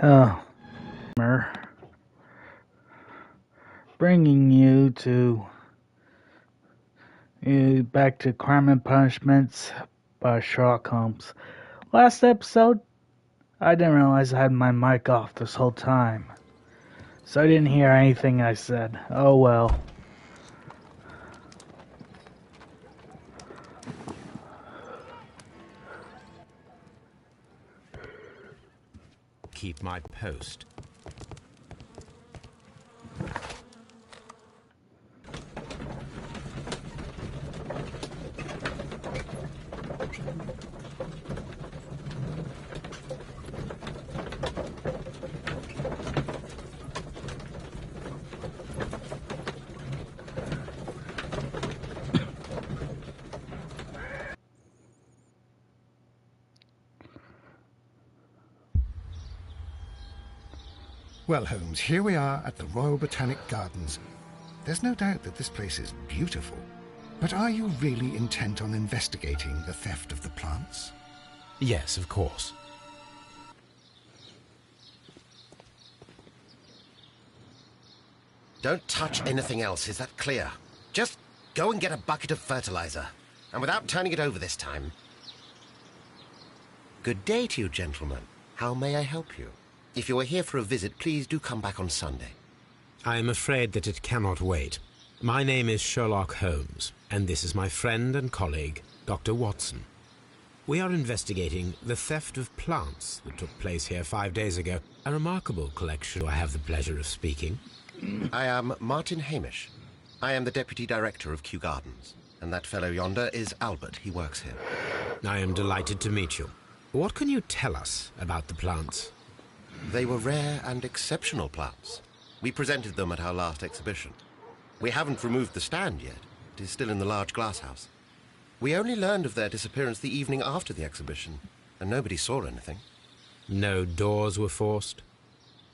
Oh, bringing you back to Crime and Punishments by Sherlock Holmes. Last episode, I didn't realize I had my mic off this whole time, so I didn't hear anything I said. Oh well. Keep my post. Well, Holmes, here we are at the Royal Botanic Gardens. There's no doubt that this place is beautiful. But are you really intent on investigating the theft of the plants? Yes, of course. Don't touch anything else, is that clear? Just go and get a bucket of fertilizer. And without turning it over this time. Good day to you, gentlemen. How may I help you? If you are here for a visit, please do come back on Sunday. I am afraid that it cannot wait. My name is Sherlock Holmes, and this is my friend and colleague, Dr. Watson. We are investigating the theft of plants that took place here 5 days ago. A remarkable collection I have the pleasure of speaking. I am Martin Hamish. I am the Deputy Director of Kew Gardens. And that fellow yonder is Albert. He works here. I am delighted to meet you. What can you tell us about the plants? They were rare and exceptional plants. We presented them at our last exhibition. We haven't removed the stand yet. It is still in the large glass house. We only learned of their disappearance the evening after the exhibition, and nobody saw anything. No doors were forced?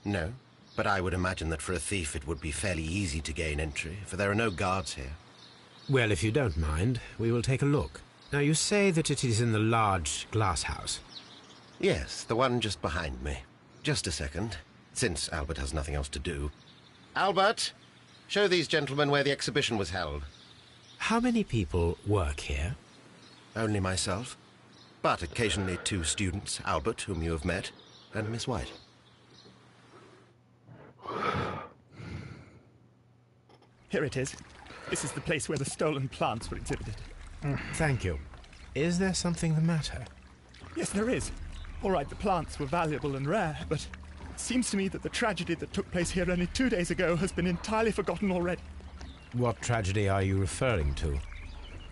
No, but I would imagine that for a thief it would be fairly easy to gain entry, for there are no guards here. Well, if you don't mind, we will take a look. Now, you say that it is in the large glass house. Yes, the one just behind me. Just a second, since Albert has nothing else to do. Albert, show these gentlemen where the exhibition was held. How many people work here? Only myself, but occasionally 2 students, Albert, whom you have met, and Miss White. Here it is. This is the place where the stolen plants were exhibited. Thank you. Is there something the matter? Yes, there is. All right, the plants were valuable and rare, but it seems to me that the tragedy that took place here only 2 days ago has been entirely forgotten already. What tragedy are you referring to?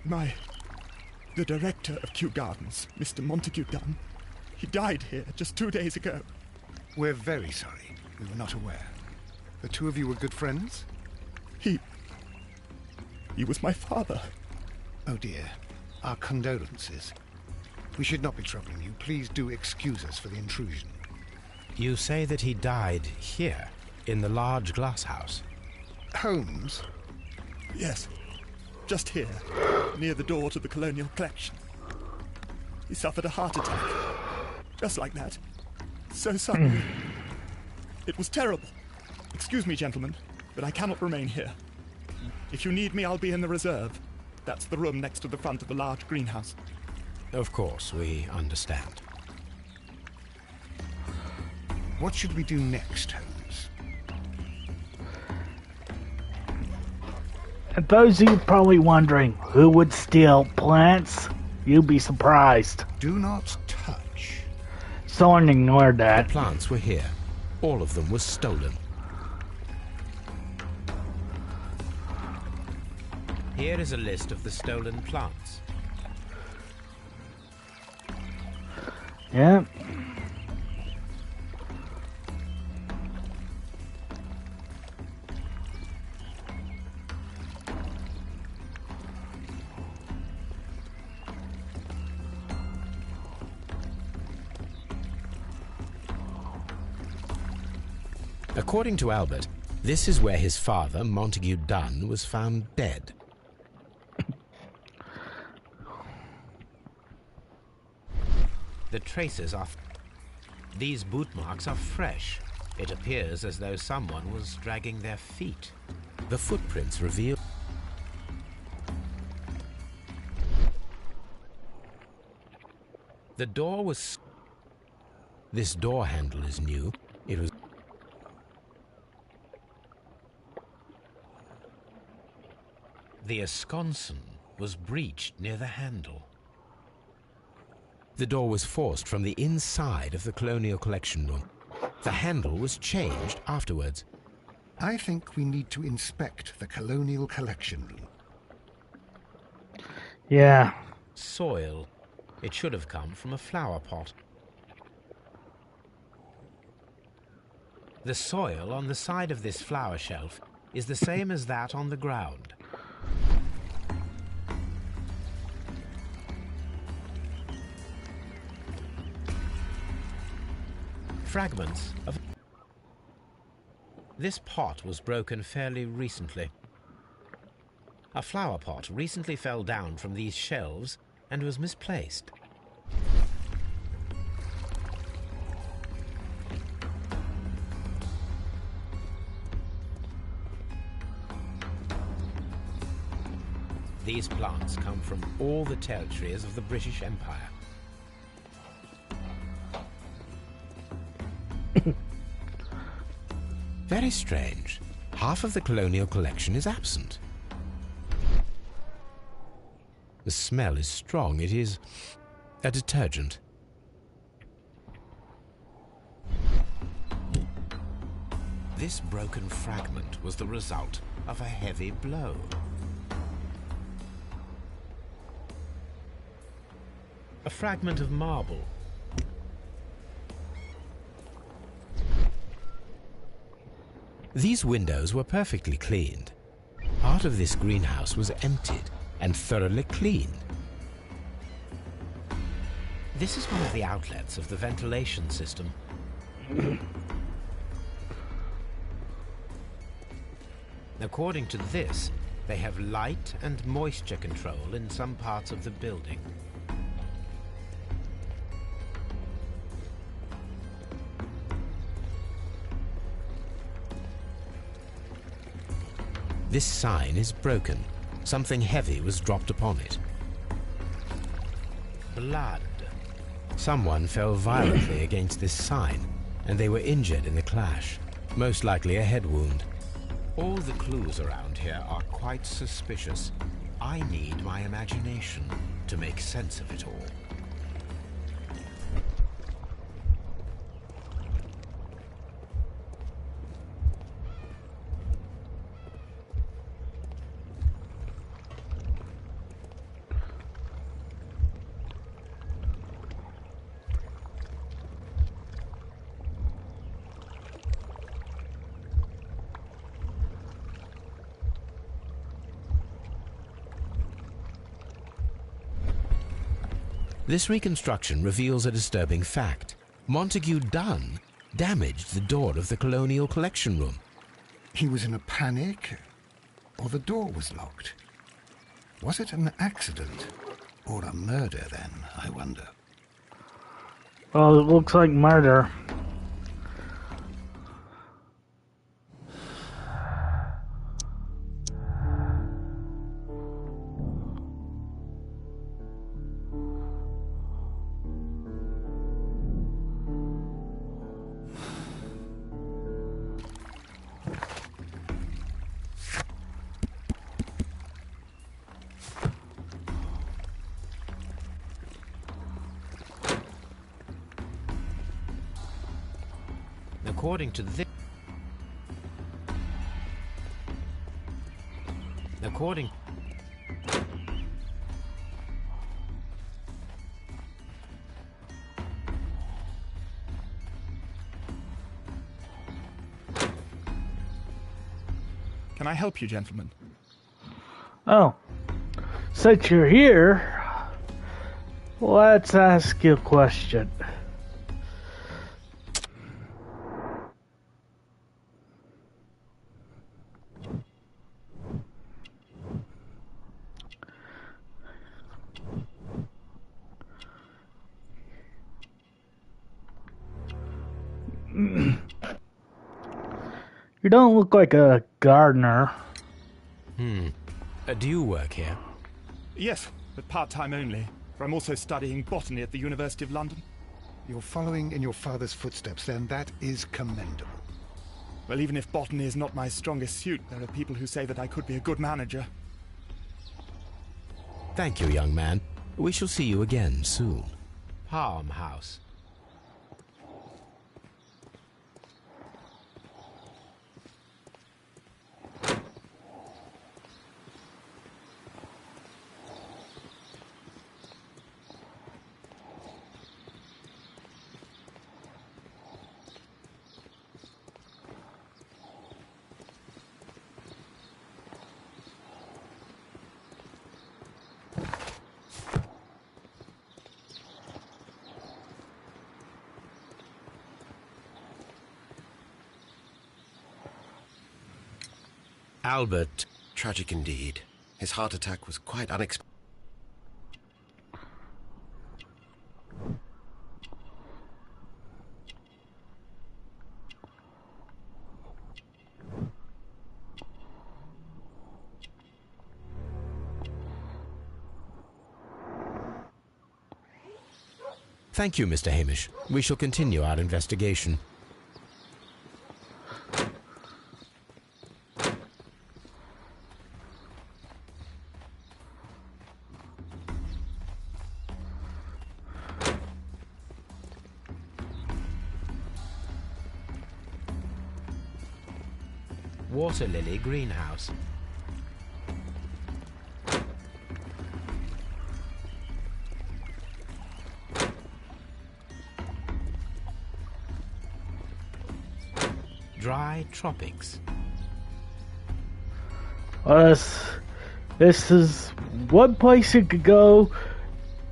The director of Kew Gardens, Mr. Montague Dunn, he died here just 2 days ago. We're very sorry. We were not aware. The two of you were good friends? He was my father. Oh dear. Our condolences. We should not be troubling you. Please do excuse us for the intrusion. You say that he died here, in the large glass house. Holmes? Yes, just here, near the door to the colonial collection. He suffered a heart attack. Just like that. So suddenly. It was terrible. Excuse me, gentlemen, but I cannot remain here. If you need me, I'll be in the reserve. That's the room next to the front of the large greenhouse. Of course, we understand. What should we do next, Holmes? And those of you probably wondering who would steal plants, you'd be surprised. Do not touch. Someone ignored that. The plants were here. All of them were stolen. Here is a list of the stolen plants. Yeah. According to Albert, this is where his father, Montague Dunn, was found dead. The traces are... These boot marks are fresh. It appears as though someone was dragging their feet. The footprints reveal... The door was... This door handle is new. It was... The esconson was breached near the handle. The door was forced from the inside of the Colonial Collection Room. The handle was changed afterwards. I think we need to inspect the Colonial Collection Room. Yeah. Soil. It should have come from a flower pot. The soil on the side of this flower shelf is the same as that on the ground. Fragments of... This pot was broken fairly recently. A flower pot recently fell down from these shelves and was misplaced. These plants come from all the territories of the British Empire. Very strange. Half of the colonial collection is absent. The smell is strong. It is a detergent. This broken fragment was the result of a heavy blow. A fragment of marble. These windows were perfectly cleaned. Part of this greenhouse was emptied and thoroughly cleaned. This is one of the outlets of the ventilation system. According to this, they have light and moisture control in some parts of the building. This sign is broken. Something heavy was dropped upon it. Blood. Someone fell violently against this sign, and they were injured in the clash. Most likely a head wound. All the clues around here are quite suspicious. I need my imagination to make sense of it all. This reconstruction reveals a disturbing fact. Montague Dunn damaged the door of the Colonial Collection Room. He was in a panic, or the door was locked? Was it an accident, or a murder then, I wonder? Well, it looks like murder. According to this... According... Can I help you, gentlemen? Oh, since you're here, let's ask you a question. You don't look like a gardener. Do you work here? Yes, but part-time only. For I'm also studying botany at the University of London. You're following in your father's footsteps, then. That is commendable. Well, even if botany is not my strongest suit, there are people who say that I could be a good manager. Thank you, young man. We shall see you again soon. Palm House. Albert. Tragic indeed. His heart attack was quite unexpected. Thank you, Mr. Hamish. We shall continue our investigation. Water lily greenhouse. Dry tropics. This is one place you could go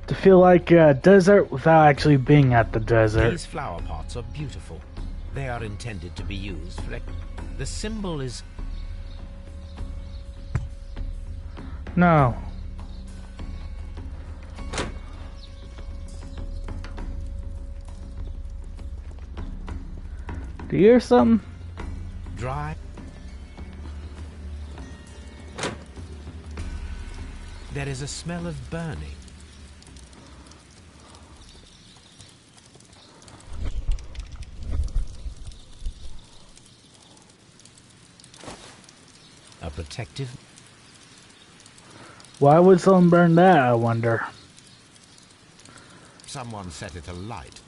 to feel like a desert without actually being at the desert. These flower pots are beautiful. They are intended to be used for... The symbol is... No. Do you hear something? Dry. There is a smell of burning. A protective... Why would someone burn that, I wonder? Someone set it alight.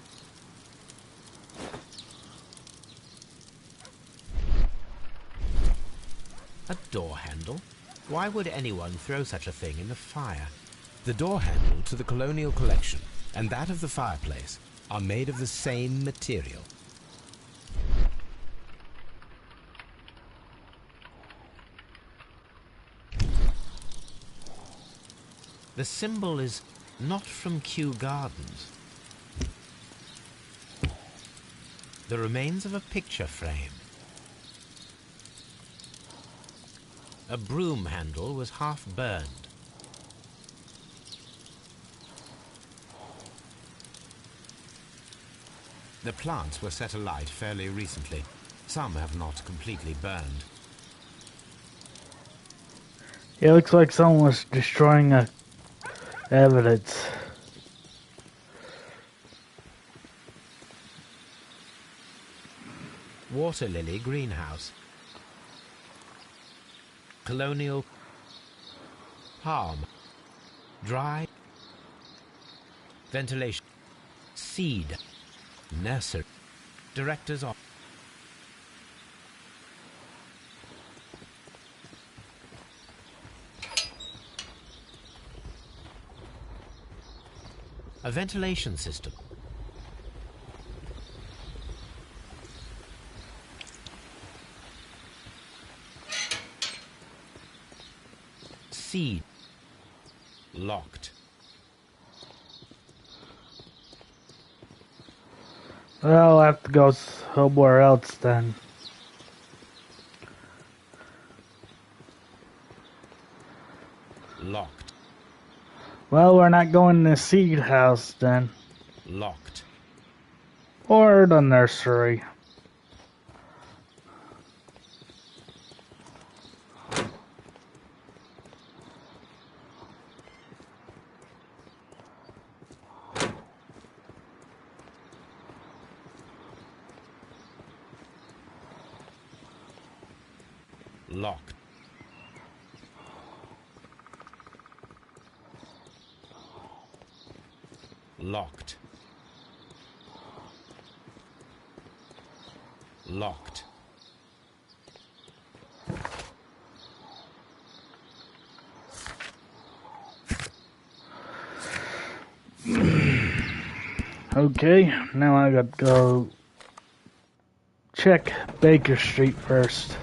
A door handle? Why would anyone throw such a thing in the fire? The door handle to the Colonial Collection and that of the fireplace are made of the same material. The symbol is not from Kew Gardens. The remains of a picture frame. A broom handle was half burned. The plants were set alight fairly recently. Some have not completely burned. It looks like someone was destroying evidence. Water lily greenhouse. Colonial palm. Dry. Ventilation. Seed. Nursery. Director's office. A ventilation system. Seed. Locked. Well, I'll have to go somewhere else then. Locked. Well, we're not going to the seed house then. Locked. Or the nursery. Locked. Locked. Locked. Okay, now I got to go check Baker Street first.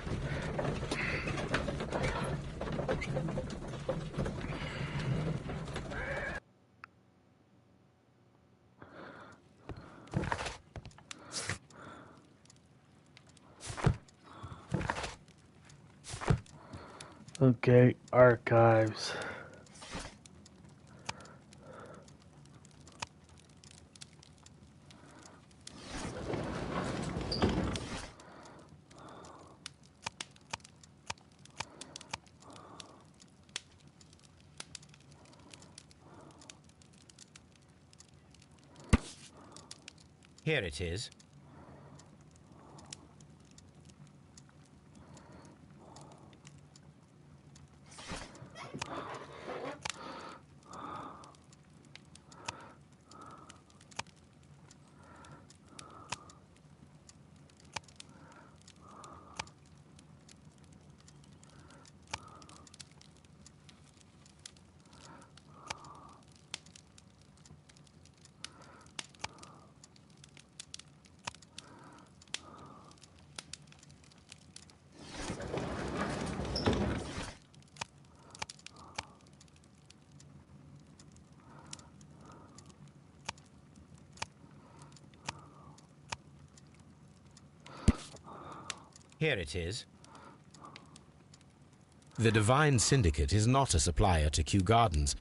Okay, archives. Here it is. Here it is. The Divine Syndicate is not a supplier to Kew Gardens.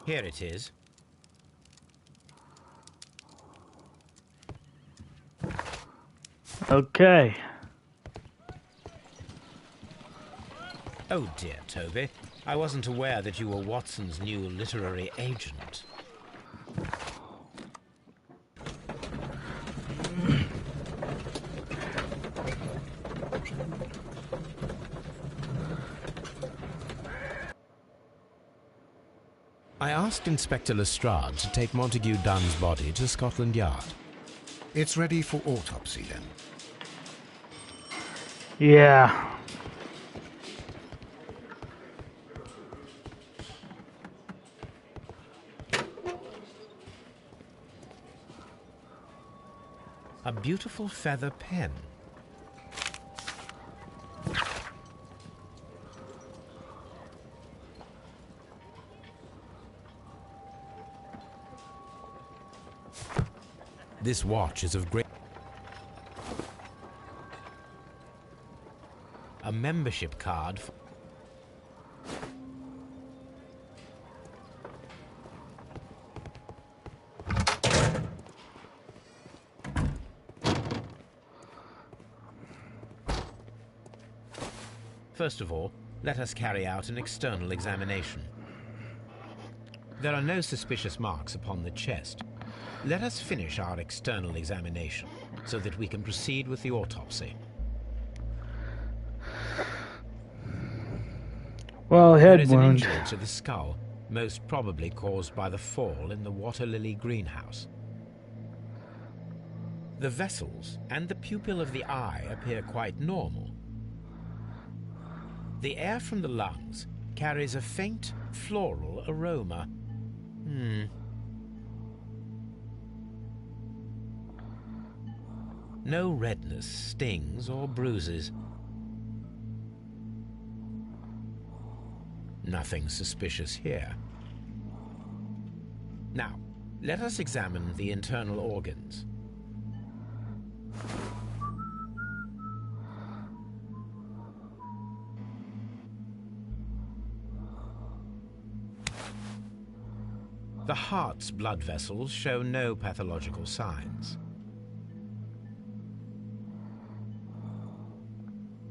Here it is. Okay. Oh dear, Toby. I wasn't aware that you were Watson's new literary agent. I asked Inspector Lestrade to take Montague Dunn's body to Scotland Yard. It's ready for autopsy, then? Yeah. A beautiful feather pen. This watch is of great... A membership card for... First of all, let us carry out an external examination. There are no suspicious marks upon the chest. Let us finish our external examination so that we can proceed with the autopsy. Well, There head is an wound. injury to the skull, most probably caused by the fall in the water lily greenhouse. The vessels and the pupil of the eye appear quite normal. The air from the lungs carries a faint floral aroma. No redness, stings, or bruises. Nothing suspicious here. Now, let us examine the internal organs. The heart's blood vessels show no pathological signs.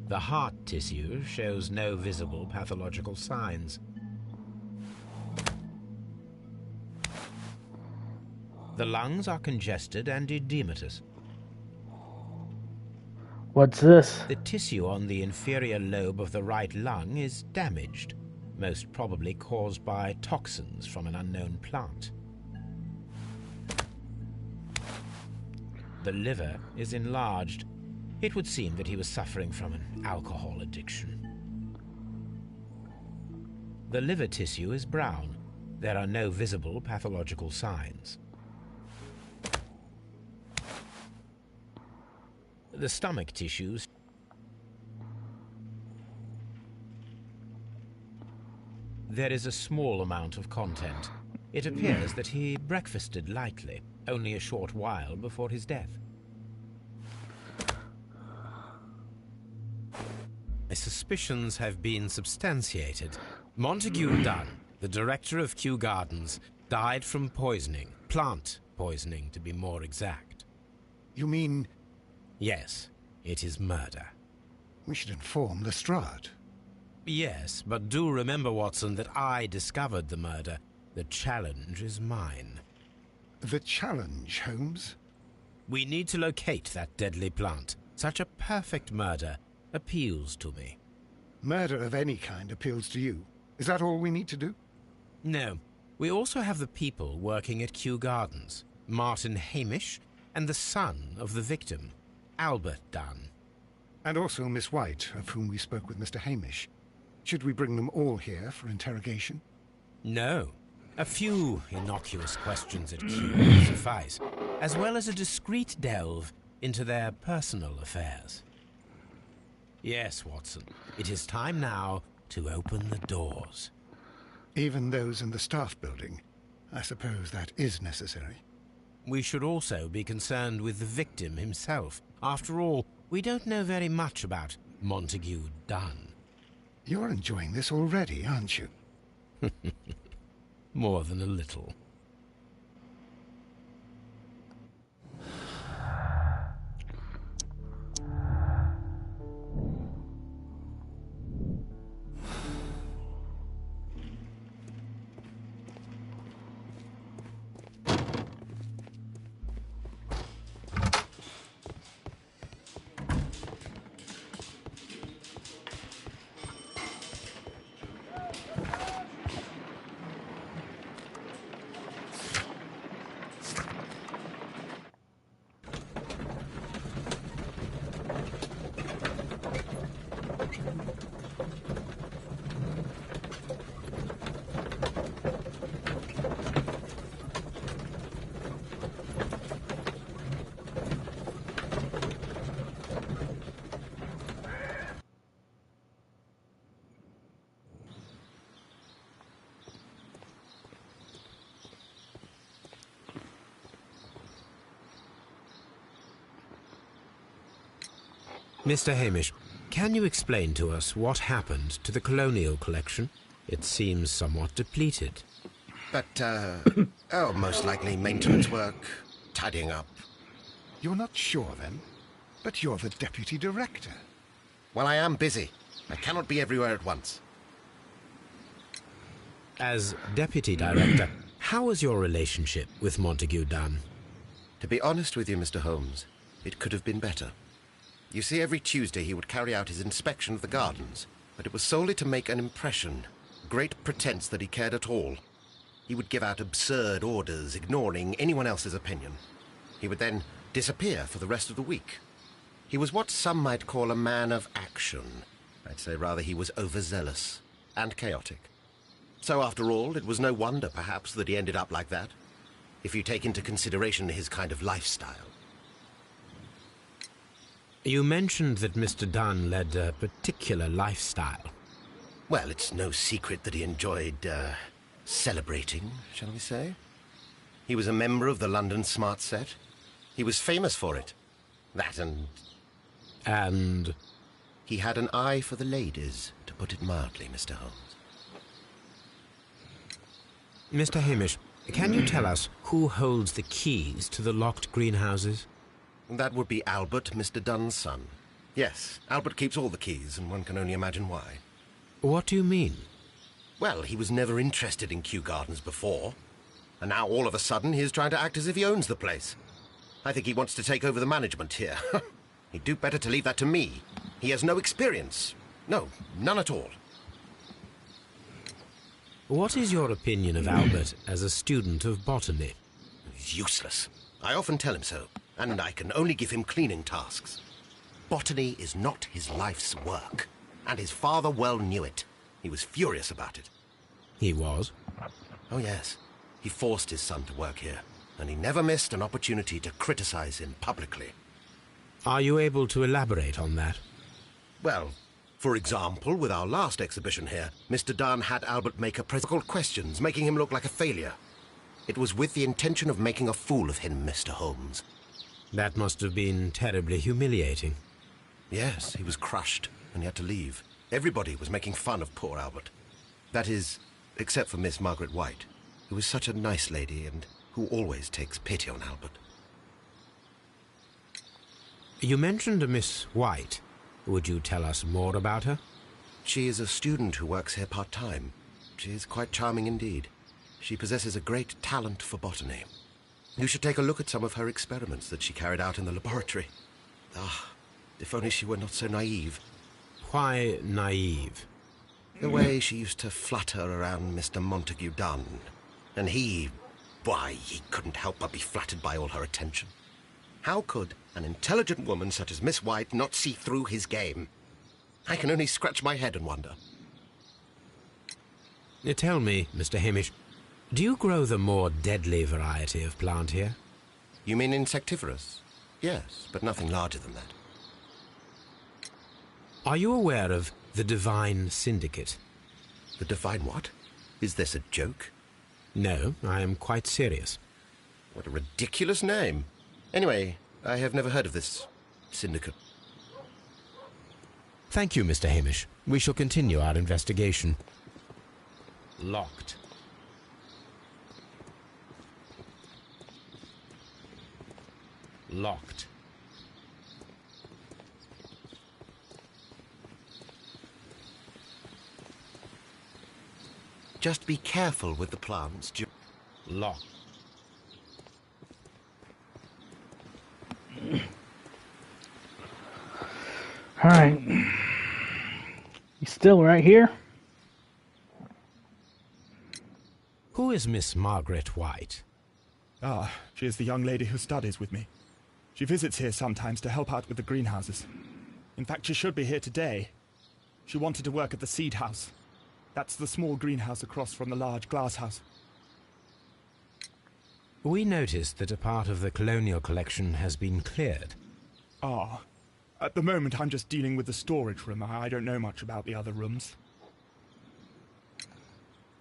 The heart tissue shows no visible pathological signs. The lungs are congested and edematous. What's this? The tissue on the inferior lobe of the right lung is damaged, most probably caused by toxins from an unknown plant. The liver is enlarged. It would seem that he was suffering from an alcohol addiction. The liver tissue is brown. There are no visible pathological signs. The stomach tissues. There is a small amount of content. It appears that he breakfasted lightly, only a short while before his death. My suspicions have been substantiated. Montague Dunn, the director of Kew Gardens, died from poisoning. Plant poisoning, to be more exact. You mean... Yes, it is murder. We should inform Lestrade. Yes, but do remember, Watson, that I discovered the murder. The challenge is mine. The challenge, Holmes? We need to locate that deadly plant. Such a perfect murder appeals to me. Murder of any kind appeals to you. Is that all we need to do? No. We also have the people working at Kew Gardens. Martin Hamish and the son of the victim, Albert Dunn. And also Miss White, of whom we spoke with Mr. Hamish. Should we bring them all here for interrogation? No. A few innocuous questions at Kew will suffice, as well as a discreet delve into their personal affairs. Yes, Watson, it is time now to open the doors. Even those in the staff building? I suppose that is necessary. We should also be concerned with the victim himself. After all, we don't know very much about Montague Dunn. You're enjoying this already, aren't you? More than a little. Mr. Hamish, can you explain to us what happened to the colonial collection? It seems somewhat depleted. But, most likely maintenance work, tidying up. You're not sure, then? But you're the deputy director. Well, I am busy. I cannot be everywhere at once. As deputy director, how is your relationship with Montague Dunn? To be honest with you, Mr. Holmes, it could have been better. You see, every Tuesday he would carry out his inspection of the gardens, but it was solely to make an impression. Great pretense that he cared at all. He would give out absurd orders, ignoring anyone else's opinion. He would then disappear for the rest of the week. He was what some might call a man of action. I'd say rather he was overzealous and chaotic. So after all, it was no wonder, perhaps, that he ended up like that, if you take into consideration his kind of lifestyle. You mentioned that Mr. Dunn led a particular lifestyle. Well, it's no secret that he enjoyed, celebrating, shall we say? He was a member of the London Smart Set. He was famous for it. That and... And? He had an eye for the ladies, to put it mildly, Mr. Holmes. Mr. Hamish, can you tell us who holds the keys to the locked greenhouses? That would be Albert, Mr. Dunn's son. Yes, Albert keeps all the keys, and one can only imagine why. What do you mean? Well, he was never interested in Kew Gardens before. And now, all of a sudden, he is trying to act as if he owns the place. I think he wants to take over the management here. He'd do better to leave that to me. He has no experience. No, none at all. What is your opinion of Albert as a student of botany? He's useless. I often tell him so, and I can only give him cleaning tasks. Botany is not his life's work, and his father well knew it. He was furious about it. He was? Oh, yes. He forced his son to work here, and he never missed an opportunity to criticize him publicly. Are you able to elaborate on that? Well, for example, with our last exhibition here, Mr. Dunn had Albert make a called questions, making him look like a failure. It was with the intention of making a fool of him, Mr. Holmes. That must have been terribly humiliating. Yes, he was crushed, and he had to leave. Everybody was making fun of poor Albert. That is, except for Miss Margaret White, who is such a nice lady and who always takes pity on Albert. You mentioned a Miss White. Would you tell us more about her? She is a student who works here part-time. She is quite charming indeed. She possesses a great talent for botany. You should take a look at some of her experiments that she carried out in the laboratory. Ah, if only she were not so naive. Why naive? The way she used to flutter around Mr. Montague Dunn. And why, he couldn't help but be flattered by all her attention. How could an intelligent woman such as Miss White not see through his game? I can only scratch my head and wonder. Tell me, Mr. Hamish, do you grow the more deadly variety of plant here? You mean insectivorous? Yes, but nothing larger than that. Are you aware of the Divine Syndicate? The Divine what? Is this a joke? No, I am quite serious. What a ridiculous name. Anyway, I have never heard of this syndicate. Thank you, Mr. Hamish. We shall continue our investigation. Locked. Locked. Just be careful with the plants. Locked. Alright. You still right here? Who is Miss Margaret White? Ah, she is the young lady who studies with me. She visits here sometimes to help out with the greenhouses. In fact, she should be here today. She wanted to work at the seed house. That's the small greenhouse across from the large glass house. We noticed that a part of the colonial collection has been cleared. Ah, at the moment I'm just dealing with the storage room. I don't know much about the other rooms.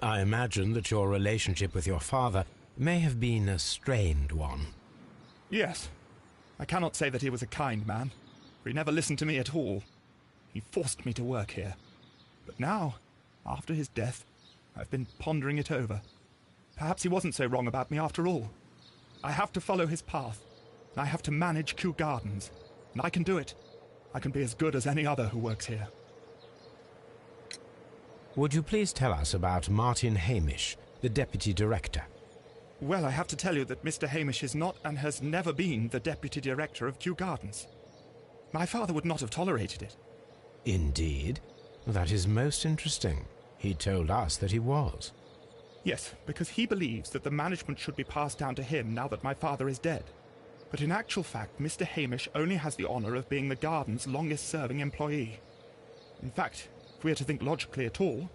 I imagine that your relationship with your father may have been a strained one. Yes. I cannot say that he was a kind man, for he never listened to me at all. He forced me to work here. But now, after his death, I've been pondering it over. Perhaps he wasn't so wrong about me after all. I have to follow his path, and I have to manage Kew Gardens. And I can do it. I can be as good as any other who works here. Would you please tell us about Martin Hamish, the Deputy Director? Well, I have to tell you that Mr. Hamish is not and has never been the Deputy Director of Kew Gardens. My father would not have tolerated it. Indeed? That is most interesting. He told us that he was. Yes, because he believes that the management should be passed down to him now that my father is dead. But in actual fact, Mr. Hamish only has the honour of being the garden's longest-serving employee. In fact, if we are to think logically at all,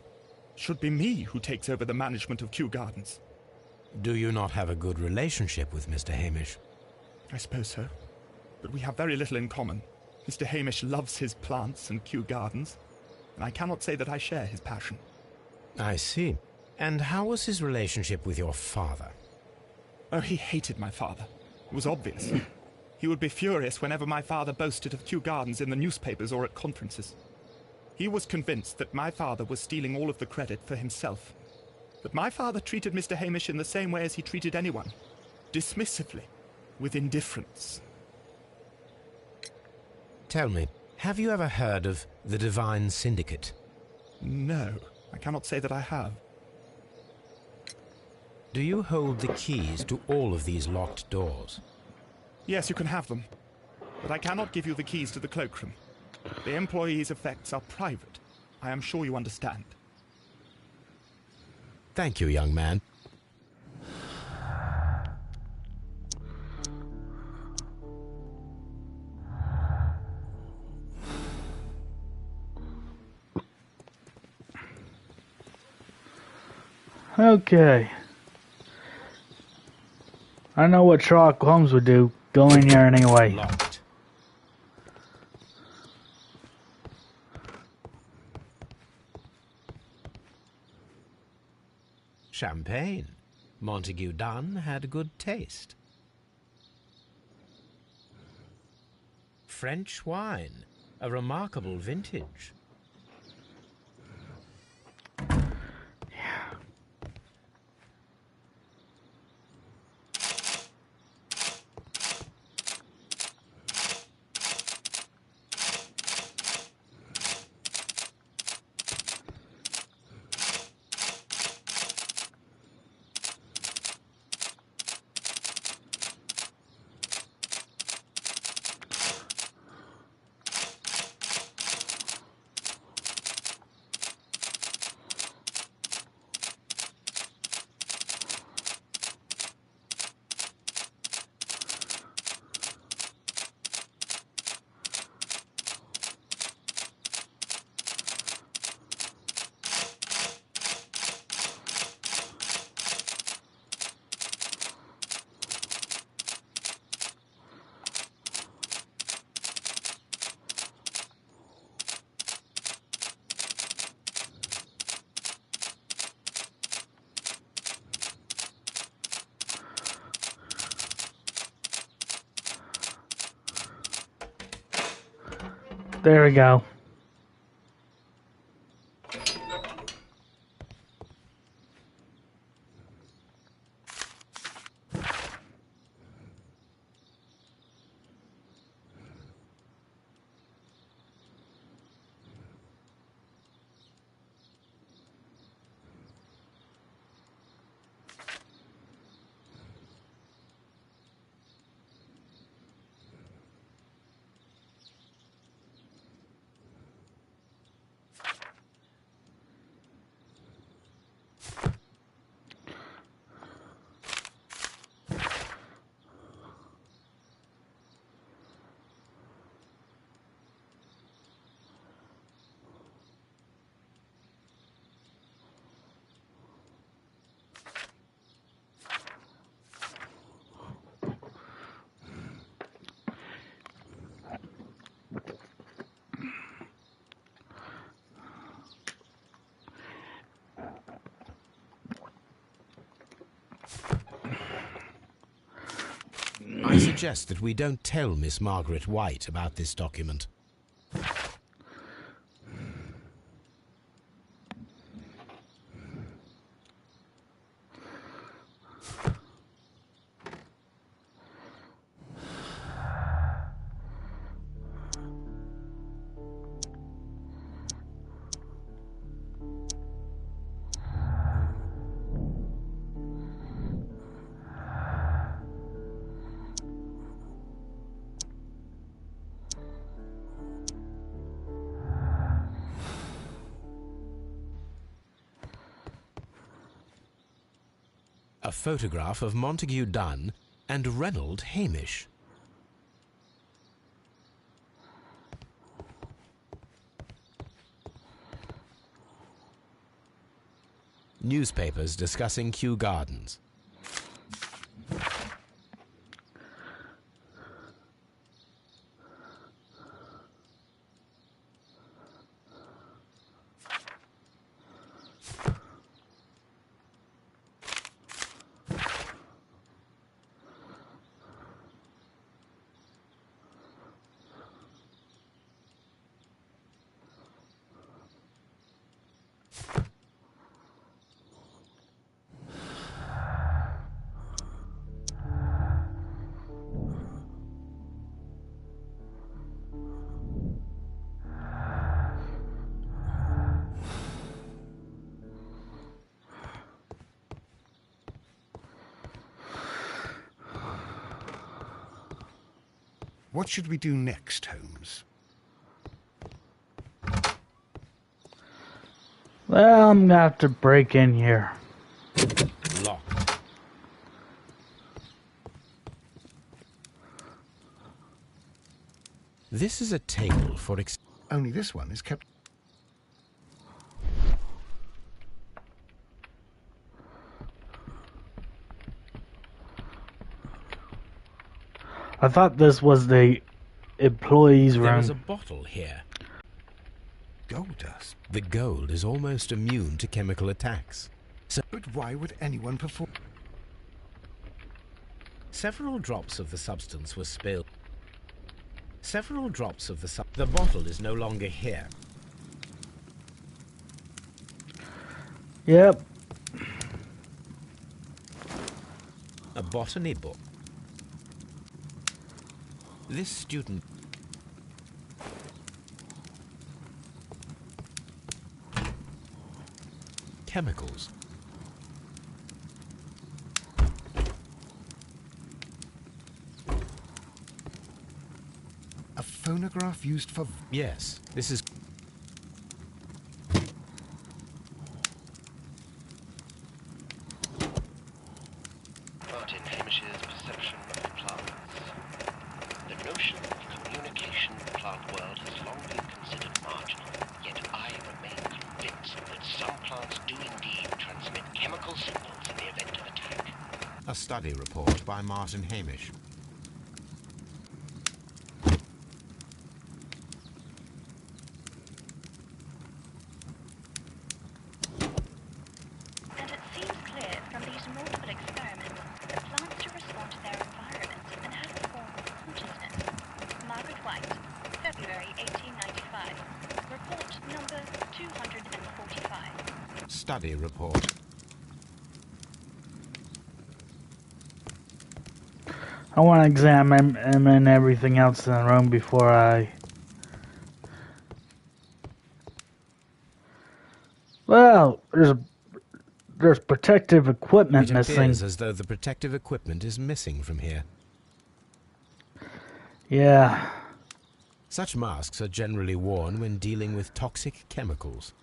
it should be me who takes over the management of Kew Gardens. Do you not have a good relationship with Mr. Hamish? I suppose so. But we have very little in common. Mr. Hamish loves his plants and Kew Gardens, and I cannot say that I share his passion. I see. And how was his relationship with your father? Oh, he hated my father. It was obvious. He would be furious whenever my father boasted of Kew Gardens in the newspapers or at conferences. He was convinced that my father was stealing all of the credit for himself. But my father treated Mr. Hamish in the same way as he treated anyone. Dismissively. With indifference. Tell me, Have you ever heard of the Divine Syndicate? No, I cannot say that I have. Do you hold the keys to all of these locked doors? Yes, you can have them. But I cannot give you the keys to the cloakroom. The employees' effects are private. I am sure you understand. Thank you, young man. Okay. I know what Sherlock Holmes would do. Go in here anyway. Locked. Champagne. Montague Dunn had good taste. French wine. A remarkable vintage. There we go. I suggest that we don't tell Miss Margaret White about this document. A photograph of Montague Dunn and Reynold Hamish. Newspapers discussing Kew Gardens. What should we do next, Holmes? Well, I'm gonna have to break in here. Locked. This is a table for Only this one is kept... I thought this was the employees' There is a room. bottle here. gold dust. The gold is almost immune to chemical attacks. But why would anyone perform... Several drops of the substance were spilled. The bottle is no longer here. Yep. A botany book. This student... Chemicals. A phonograph used for... Yes, this is... Martin Hamish's perception of plants. The notion of communication in the plant world has long been considered marginal, yet I remain convinced that some plants do indeed transmit chemical signals in the event of attack. A study report by Martin Hamish. And it seems clear from these multiple experiments that plants do respond to their environment and have a form of consciousness. Margaret White, February 1895. Report number 245. Study report. I want to examine everything else in the room before I... Well, there's protective equipment It missing. appears as though the protective equipment is missing from here. Yeah. Such masks are generally worn when dealing with toxic chemicals.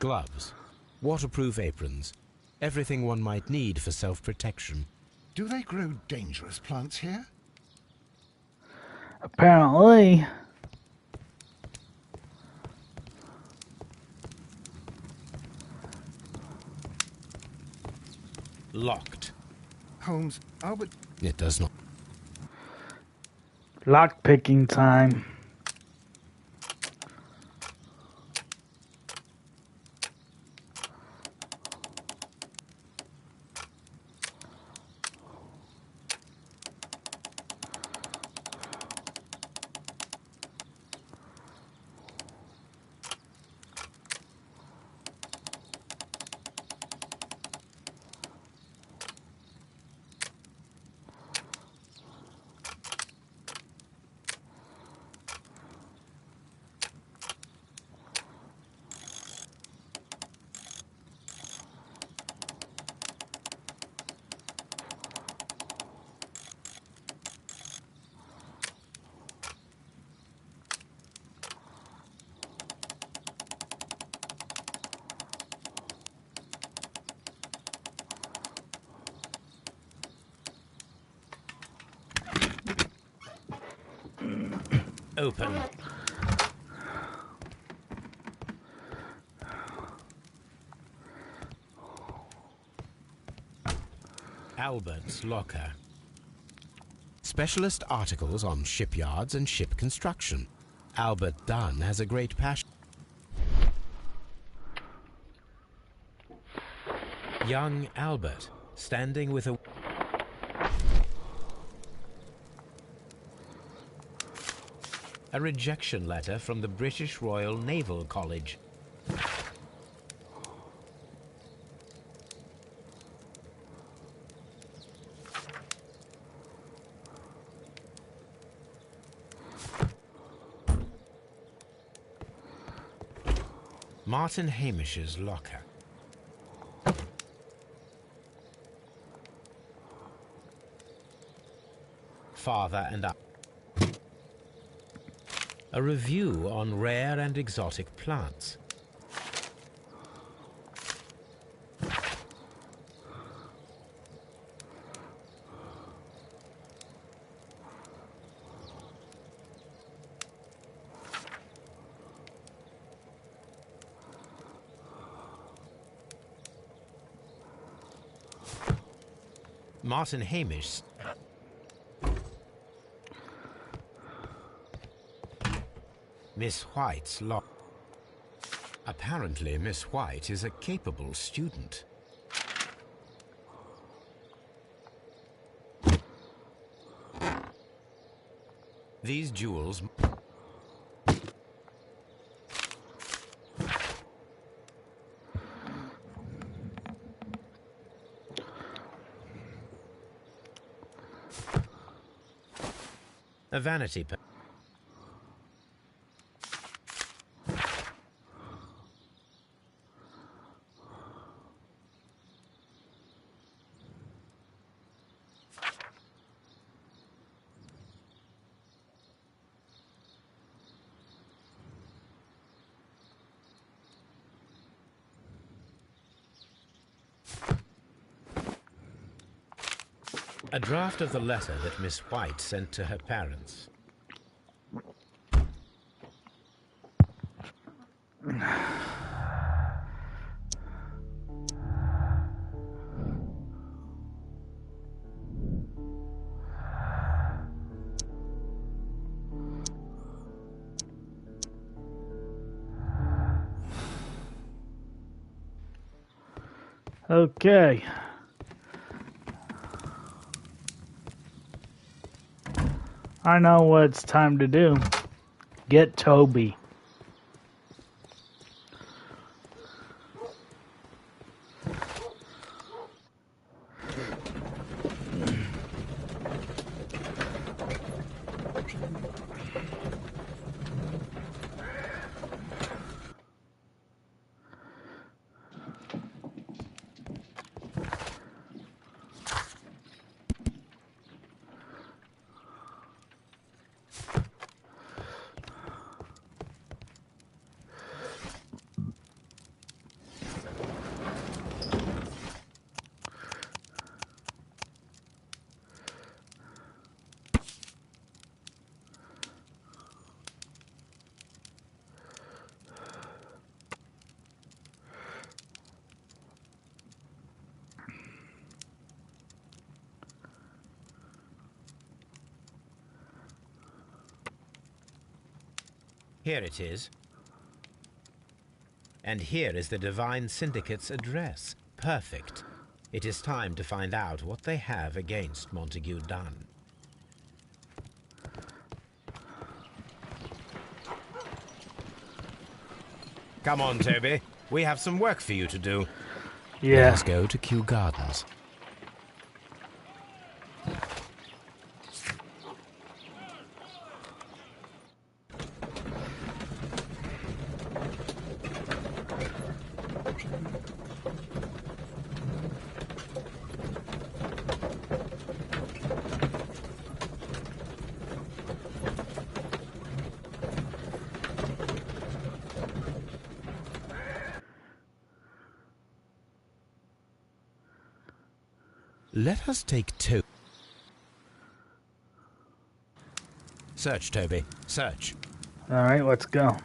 Gloves, waterproof aprons, everything one might need for self-protection. Do they grow dangerous plants here? Apparently. Locked. Holmes, Albert... It does not. Lock-picking time. Open. Albert's locker. Specialist articles on shipyards and ship construction. Albert Dunn has a great passion. Young Albert, standing with a... A rejection letter from the British Royal Naval College. Martin Hamish's locker. father and I. A review on rare and exotic plants. Martin Hamish. Miss White's log. Apparently, Miss White is a capable student. These jewels... A vanity pair. A draft of the letter that Miss White sent to her parents. Okay. I know what it's time to do. Get Toby. Here it is. And here is the Divine Syndicate's address. Perfect. It is time to find out what they have against Montague Dunn. Come on, Toby. We have some work for you to do. Yeah. Let's go to Kew Gardens. Let us take Toby. Search, Toby. Search. All right, let's go.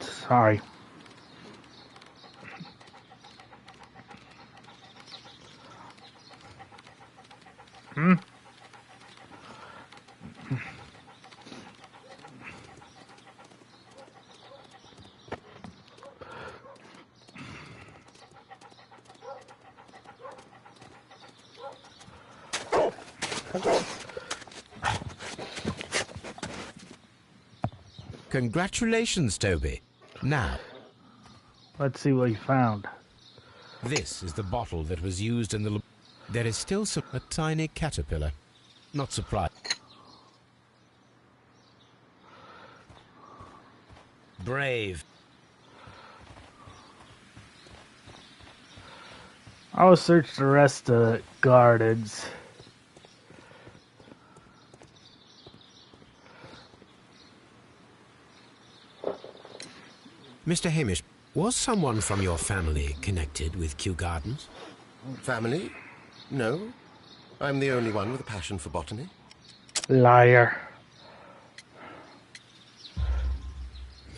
Sorry. Congratulations, Toby. Now, Let's see what you found. This is the bottle that was used in the... There is still a tiny caterpillar. Not surprised. Brave. I'll search the rest of the gardens. Mr. Hamish, was someone from your family connected with Kew Gardens? Family? No. I'm the only one with a passion for botany. Liar.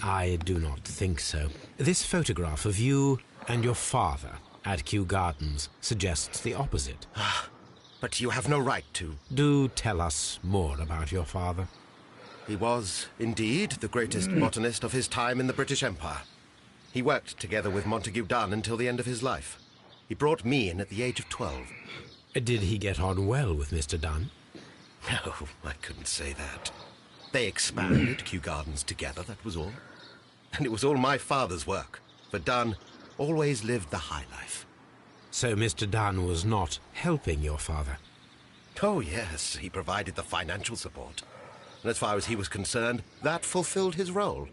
I do not think so. This photograph of you and your father at Kew Gardens suggests the opposite. But you have no right to. Do tell us more about your father. He was, indeed, the greatest botanist of his time in the British Empire. He worked together with Montague Dunn until the end of his life. He brought me in at the age of 12. Did he get on well with Mr. Dunn? No, I couldn't say that. They expanded Kew Gardens together, that was all. And it was all my father's work, for Dunn always lived the high life. So Mr. Dunn was not helping your father? Oh, yes, he provided the financial support. And as far as he was concerned, that fulfilled his role.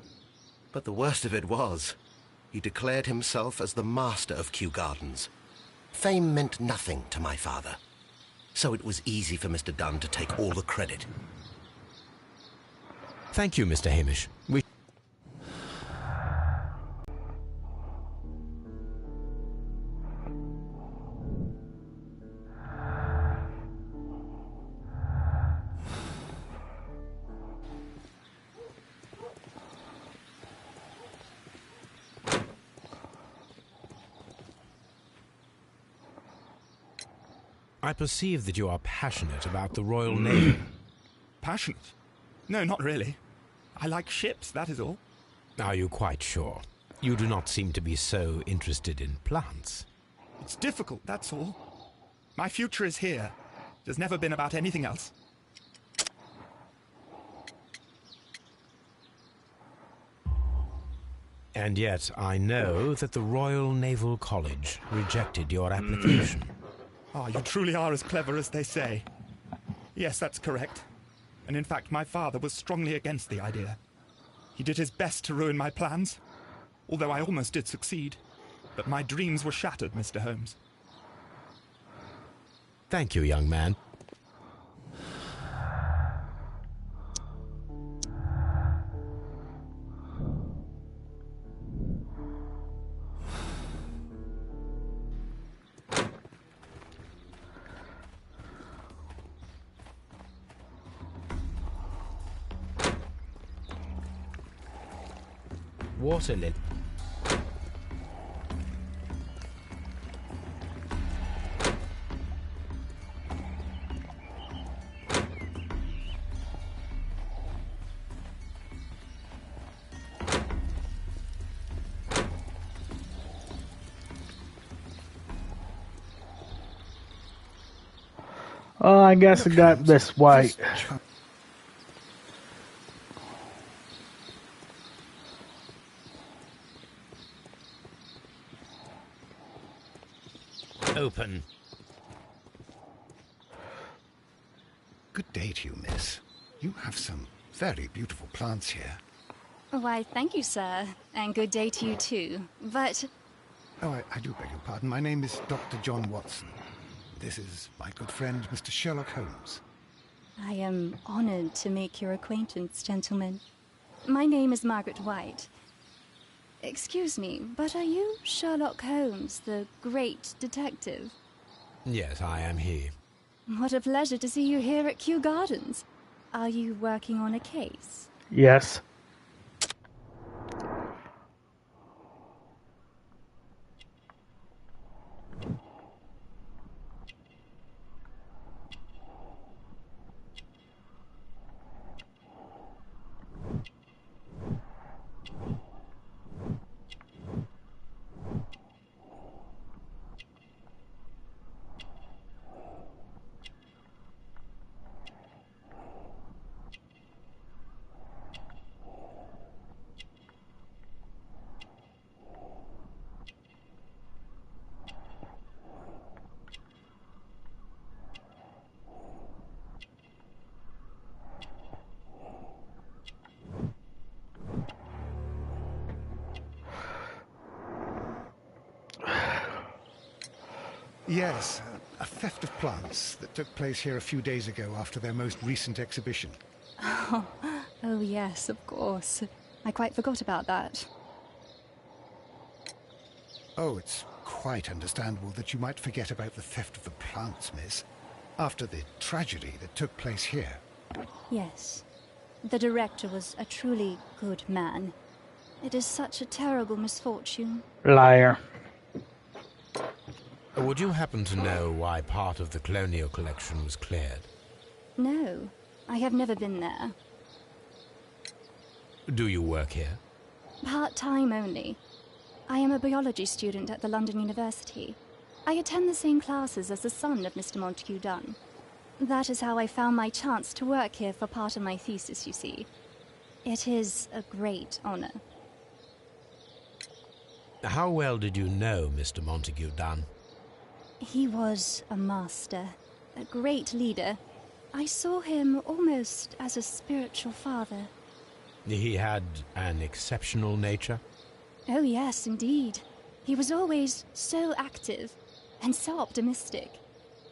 But the worst of it was, he declared himself as the master of Kew Gardens. Fame meant nothing to my father. So it was easy for Mr. Dunn to take all the credit. Thank you, Mr. Hamish. I perceive that you are passionate about the Royal Navy. Passionate? No, not really. I like ships, that is all. Are you quite sure? You do not seem to be so interested in plants. It's difficult, that's all. My future is here. It has never been about anything else. And yet I know that the Royal Naval College rejected your application. Ah, you truly are as clever as they say. Yes, that's correct. And in fact, my father was strongly against the idea. He did his best to ruin my plans, although I almost did succeed. But my dreams were shattered, Mr. Holmes. Thank you, young man. Water lily. Oh, I guess I got this white. Open. Good day to you, miss. You have some very beautiful plants here. Why, thank you, sir. And good day to you, too. But... Oh, I do beg your pardon. My name is Dr. John Watson. This is my good friend, Mr. Sherlock Holmes. I am honored to make your acquaintance, gentlemen. My name is Margaret White. Excuse me, but are you Sherlock Holmes, the great detective? Yes, I am he. What a pleasure to see you here at Kew Gardens. Are you working on a case? Yes. Yes, a theft of plants that took place here a few days ago after their most recent exhibition. Oh, yes, of course. I quite forgot about that. Oh, it's quite understandable that you might forget about the theft of the plants, miss. After the tragedy that took place here. Yes. The director was a truly good man. It is such a terrible misfortune. Liar. Would you happen to know why part of the colonial collection was cleared? No, I have never been there. Do you work here? Part-time only. I am a biology student at the London University. I attend the same classes as the son of Mr. Montague Dunn. That is how I found my chance to work here for part of my thesis, you see. It is a great honor. How well did you know Mr. Montague Dunn? He was a master, a great leader. I saw him almost as a spiritual father. He had an exceptional nature? Oh yes, indeed. He was always so active and so optimistic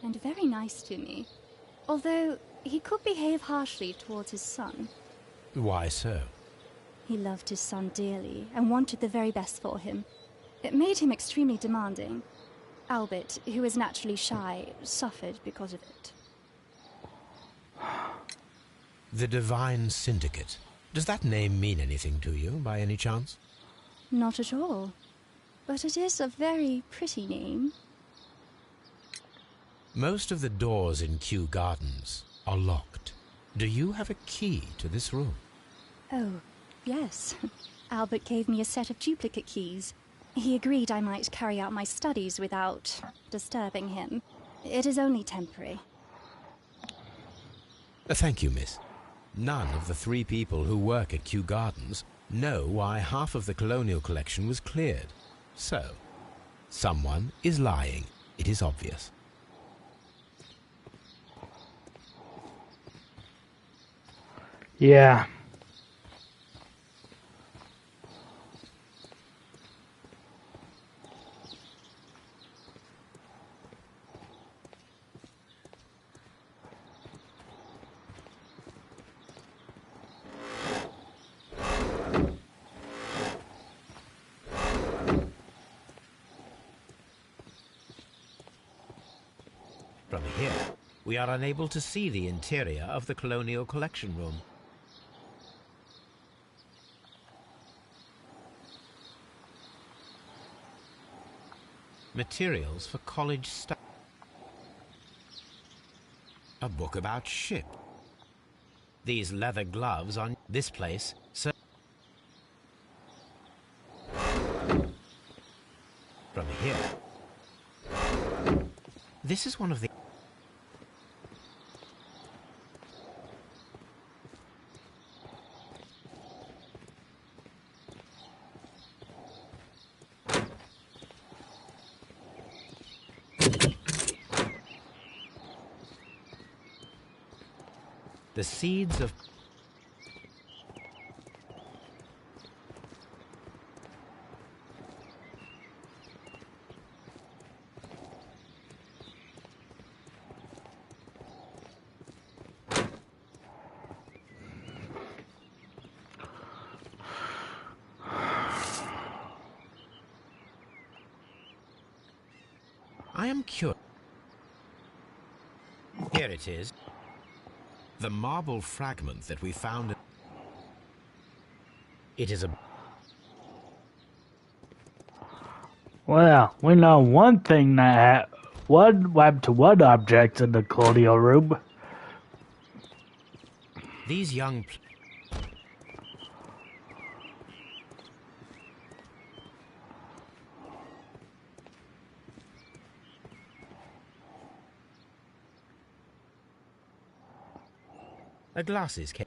and very nice to me. Although he could behave harshly towards his son. Why so? He loved his son dearly and wanted the very best for him. It made him extremely demanding. Albert, who is naturally shy, suffered because of it. The Divine Syndicate. Does that name mean anything to you, by any chance? Not at all. But it is a very pretty name. Most of the doors in Kew Gardens are locked. Do you have a key to this room? Oh, yes. Albert gave me a set of duplicate keys. He agreed I might carry out my studies without disturbing him. It is only temporary. Thank you, miss. None of the 3 people who work at Kew Gardens know why half of the colonial collection was cleared. So, someone is lying. It is obvious. Yeah. From here, we are unable to see the interior of the colonial collection room. Materials for college study. A book about ship. These leather gloves on this place. So from here, this is one of the seeds of I am curious. Here it is. The marble fragment that we found. It is a... Well, we know one thing that one web to one object in the colonial room. These young... A glasses case.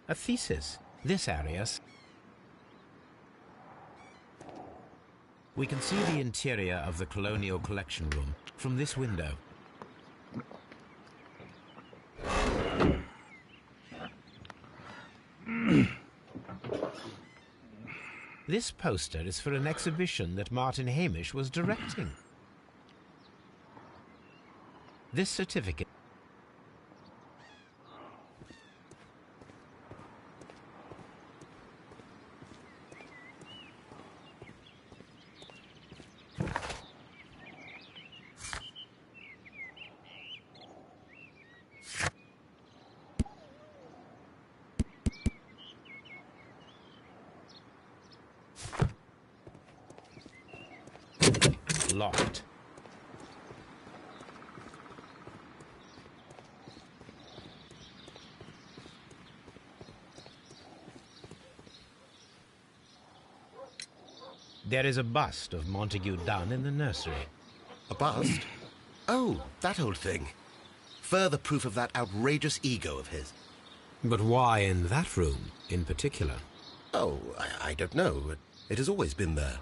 A thesis. This area. We can see the interior of the colonial collection room from this window. This poster is for an exhibition that Martin Hamish was directing. This certificate... locked. There is a bust of Montague Dunn in the nursery. A bust? Oh, that old thing. Further proof of that outrageous ego of his. But why in that room in particular? Oh, I don't know. It has always been there.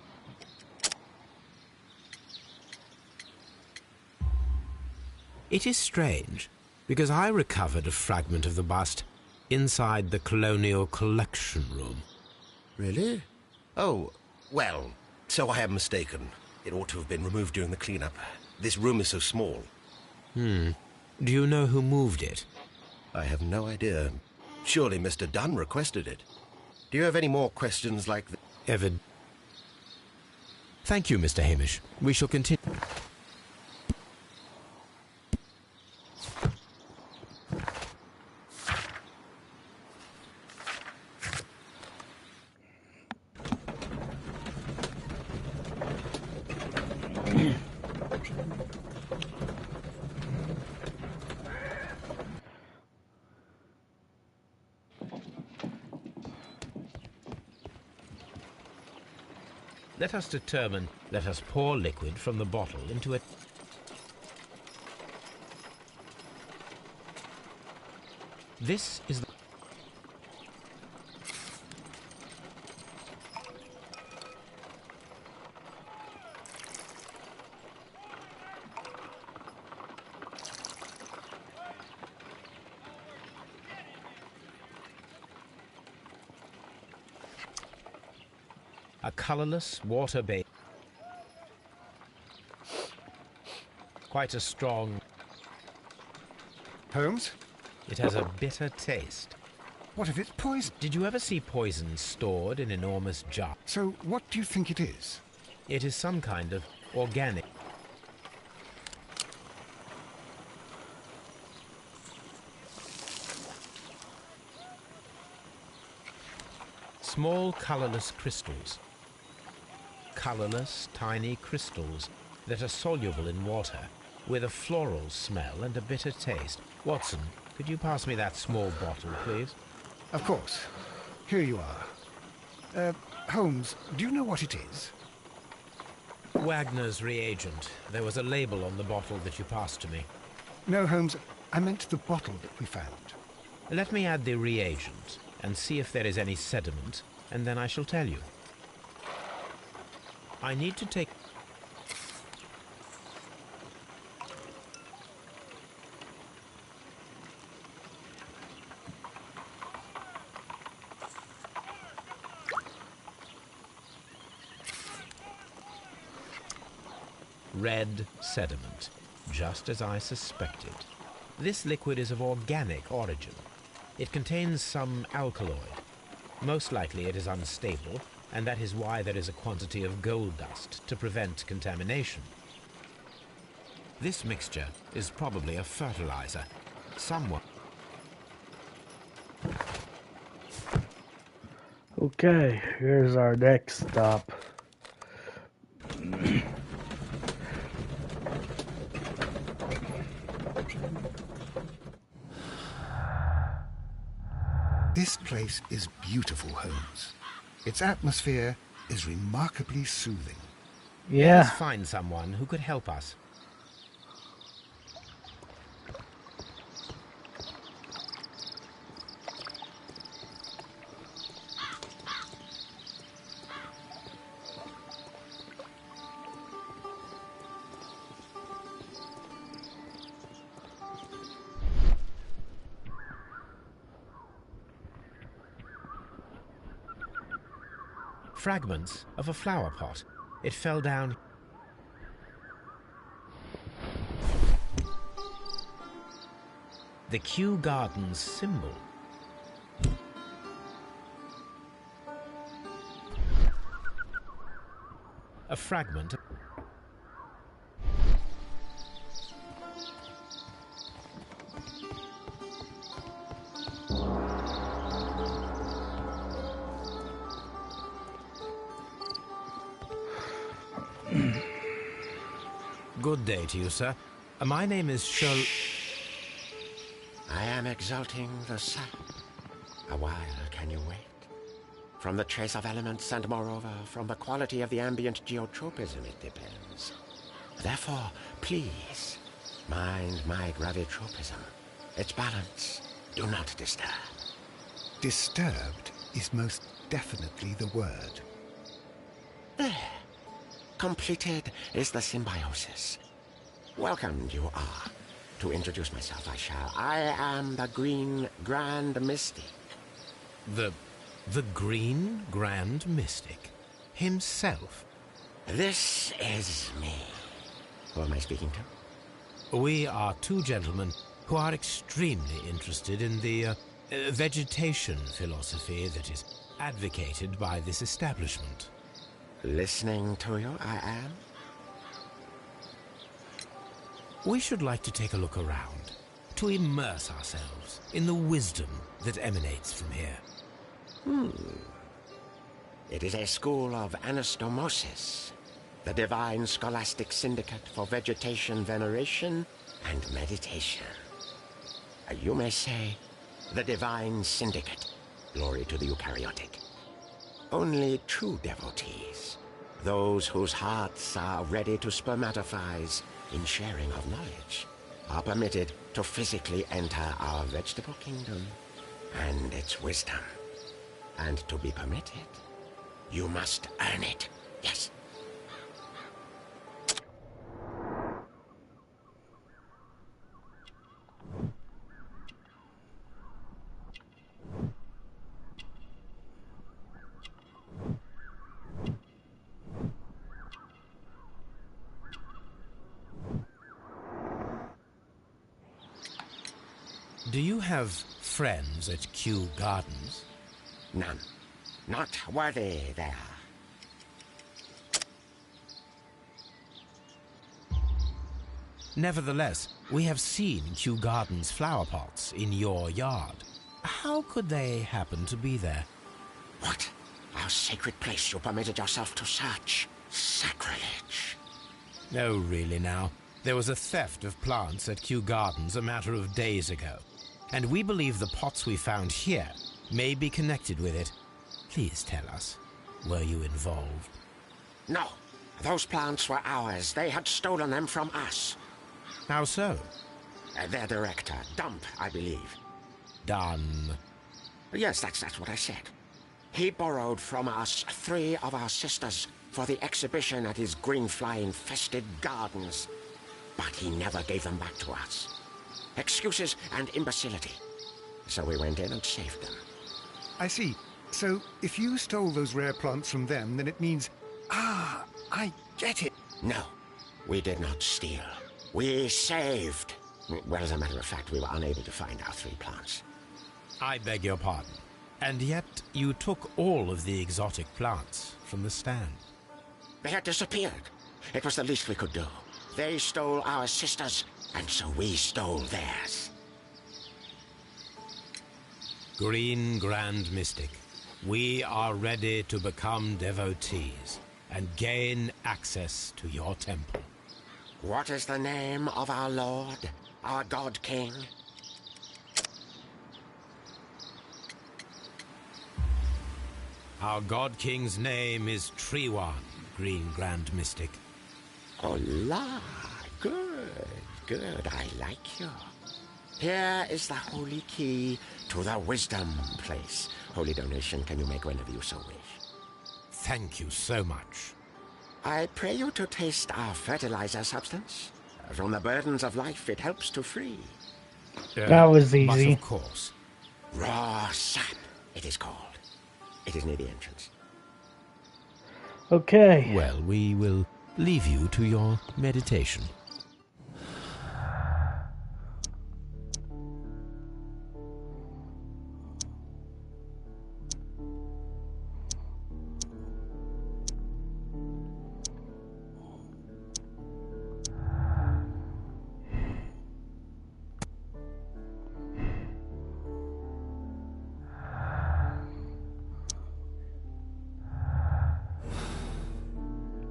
It is strange, because I recovered a fragment of the bust inside the Colonial Collection Room. Really? Oh, well, so I am mistaken. It ought to have been removed during the cleanup. This room is so small. Do you know who moved it? I have no idea. Surely Mr. Dunn requested it. Do you have any more questions like that? Thank you, Mr. Hamish. We shall continue. Let us pour liquid from the bottle into a... This is the... A colourless, water-based... Quite a strong... Holmes? It has a bitter taste. What if it's poison? Did you ever see poison stored in enormous jars? So what do you think it is? It is some kind of organic... Small, colourless crystals. Colourless, tiny crystals that are soluble in water, with a floral smell and a bitter taste. Watson, could you pass me that small bottle, please? Of course. Here you are. Holmes, do you know what it is? Wagner's reagent. There was a label on the bottle that you passed to me. No, Holmes, I meant the bottle that we found. Let me add the reagent and see if there is any sediment, and then I shall tell you. I need to take... Red sediment, just as I suspected. This liquid is of organic origin. It contains some alkaloid. Most likely it is unstable, and that is why there is a quantity of gold dust to prevent contamination. This mixture is probably a fertilizer. Someone... Okay, here's our next stop. This place is beautiful, Holmes. Its atmosphere is remarkably soothing. Let Yeah, us find someone who could help us. Fragments of a flower pot. It fell down. the Kew Gardens symbol. A fragment. Good day to you, sir. My name is I am exalting the sap. A while can you wait? From the trace of elements and moreover from the quality of the ambient geotropism it depends. Therefore, please, mind my gravitropism. Its balance. Do not disturb. Disturbed is most definitely the word. There. Completed is the symbiosis. Welcomed you are. To introduce myself I shall. I am the Green Grand Mystic. The Green Grand Mystic himself. This is me. Who am I speaking to? We are two gentlemen who are extremely interested in the vegetation philosophy that is advocated by this establishment. Listening to you, I am. We should like to take a look around, to immerse ourselves in the wisdom that emanates from here. It is a school of anastomosis, the divine scholastic syndicate for vegetation veneration and meditation. You may say, the divine syndicate, glory to the eukaryotic. Only true devotees, those whose hearts are ready to spermatophize in sharing of knowledge, are permitted to physically enter our vegetable kingdom and its wisdom. And to be permitted, you must earn it. Yes. Do you have friends at Kew Gardens? None. Not worthy they are. Nevertheless, we have seen Kew Gardens flower pots in your yard. How could they happen to be there? What? Our sacred place you permitted yourself to search? Sacrilege. No, really now. There was a theft of plants at Kew Gardens a matter of days ago, and we believe the pots we found here may be connected with it. Please tell us, were you involved? No. Those plants were ours. They had stolen them from us. How so? Their director, Dump, I believe. Done. Yes, that's what I said. He borrowed from us 3 of our sisters for the exhibition at his greenfly-infested gardens. But he never gave them back to us. Excuses and imbecility. So we went in and saved them. I see. So, if you stole those rare plants from them, then it means... Ah, I get it. No, we did not steal. We saved. Well, as a matter of fact, we were unable to find our 3 plants. I beg your pardon. And yet you took all of the exotic plants from the stand. They had disappeared. It was the least we could do. They stole our sisters, and so we stole theirs. Green Grand Mystic, we are ready to become devotees and gain access to your temple. What is the name of our Lord, our God King? Our God King's name is Treewan, Green Grand Mystic. Oh, la, good, I like you. Here is the holy key to the wisdom place. Holy donation can you make whenever you so wish. Thank you so much. I pray you to taste our fertilizer substance. From the burdens of life it helps to free. That was But easy. of course. Raw sap, it is called. It is near the entrance. Okay. Well, we will leave you to your meditation.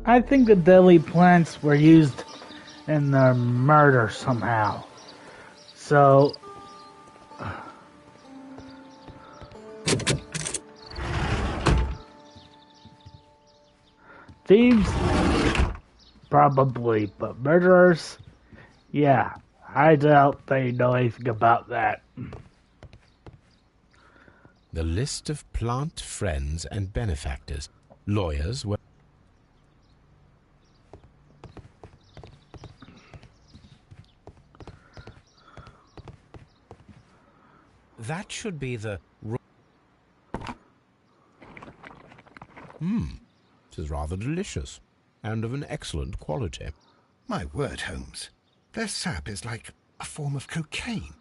I think the deadly plants were used in the murder somehow. So, thieves, probably, but murderers, yeah, I doubt they know anything about that. The list of plant friends and benefactors. Lawyers were... That should be the... This is rather delicious, and of an excellent quality. My word, Holmes. Their sap is like a form of cocaine.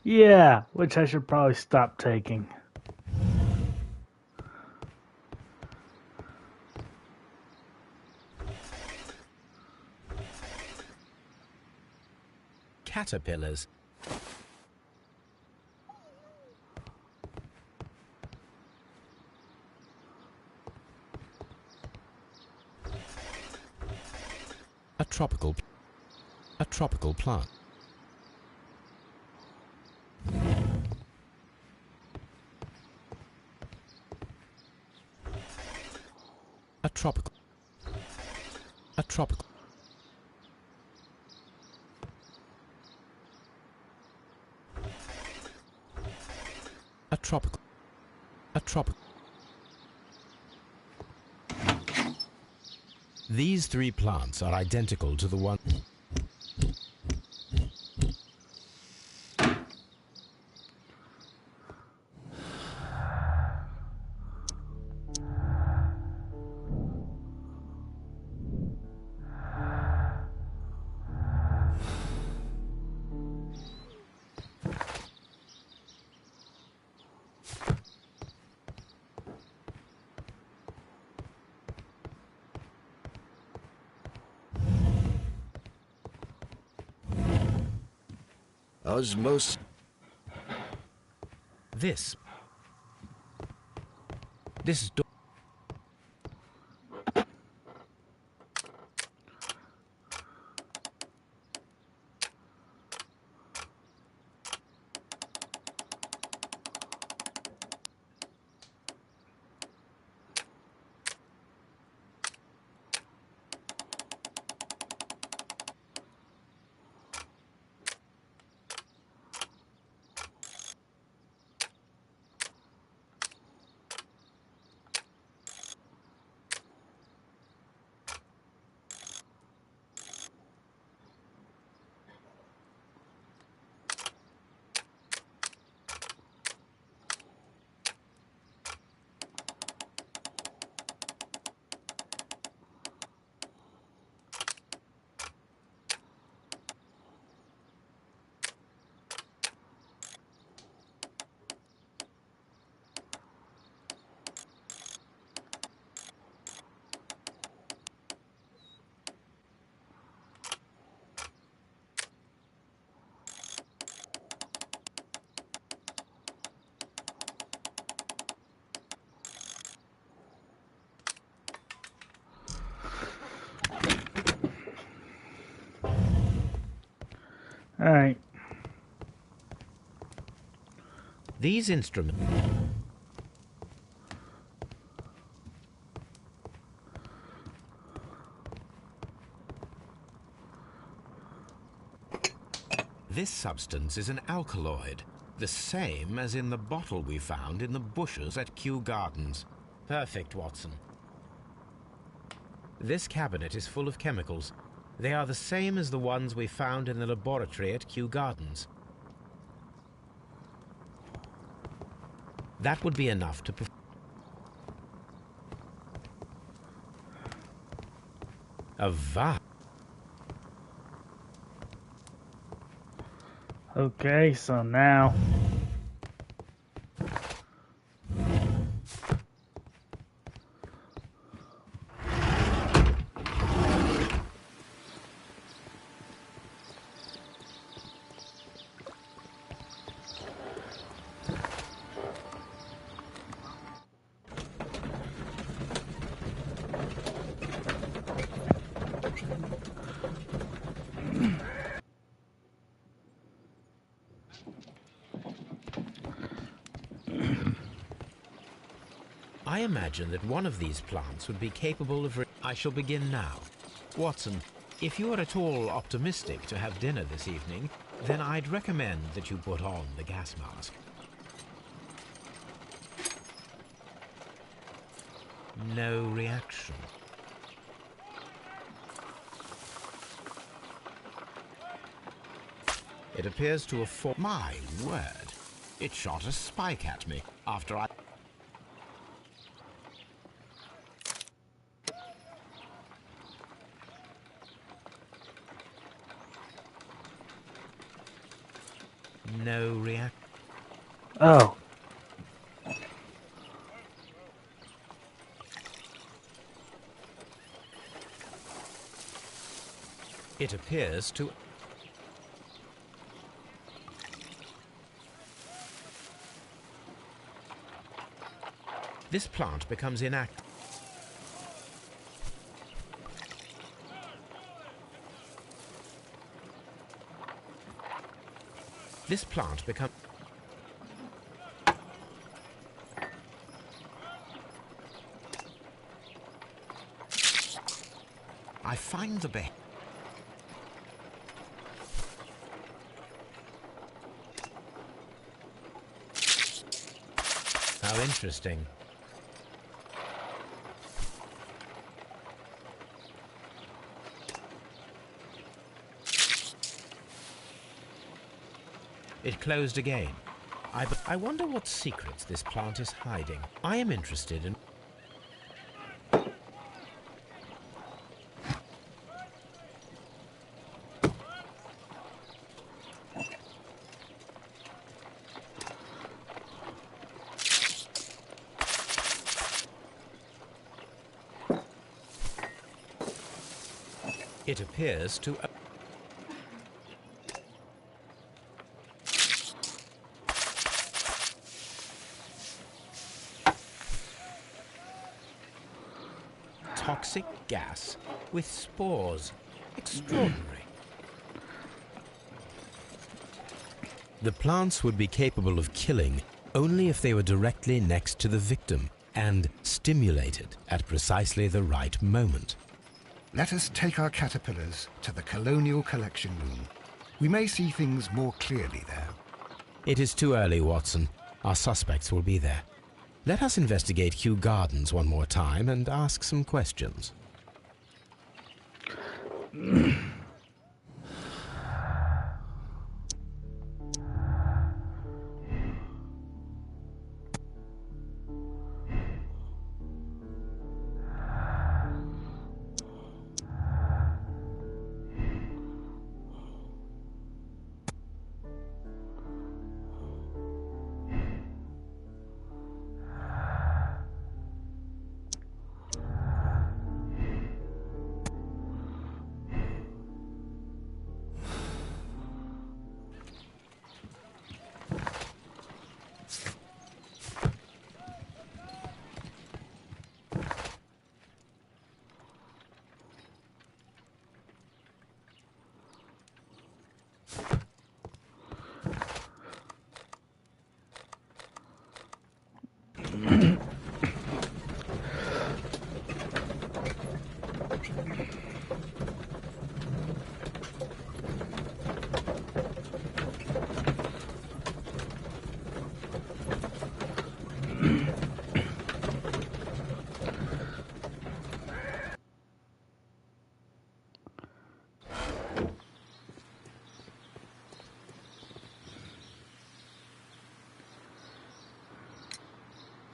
Yeah, which I should probably stop taking. Caterpillars. A tropical plant. A tropical a tropical These three plants are identical to the one. Osmosis. This is Alright. these instruments. This substance is an alkaloid, the same as in the bottle we found in the bushes at Kew Gardens. Perfect, Watson. This cabinet is full of chemicals. They are the same as the ones we found in the laboratory at Kew Gardens. That would be enough to a va. Okay, so now... I imagine that one of these plants would be capable of... I shall begin now. Watson, if you are at all optimistic to have dinner this evening, then I'd recommend that you put on the gas mask. No reaction. It appears to have fallen. My word! It shot a spike at me after I... No reaction. Oh. It appears to... This plant becomes inactive. This plant becomes... I find the best. How interesting. It closed again. I wonder what secrets this plant is hiding. I am interested in... It appears to... Toxic gas with spores. Extraordinary. The plants would be capable of killing only if they were directly next to the victim and stimulated at precisely the right moment. Let us take our caterpillars to the Colonial Collection Room. We may see things more clearly there. It is too early, Watson. Our suspects will be there. Let us investigate Kew Gardens one more time and ask some questions.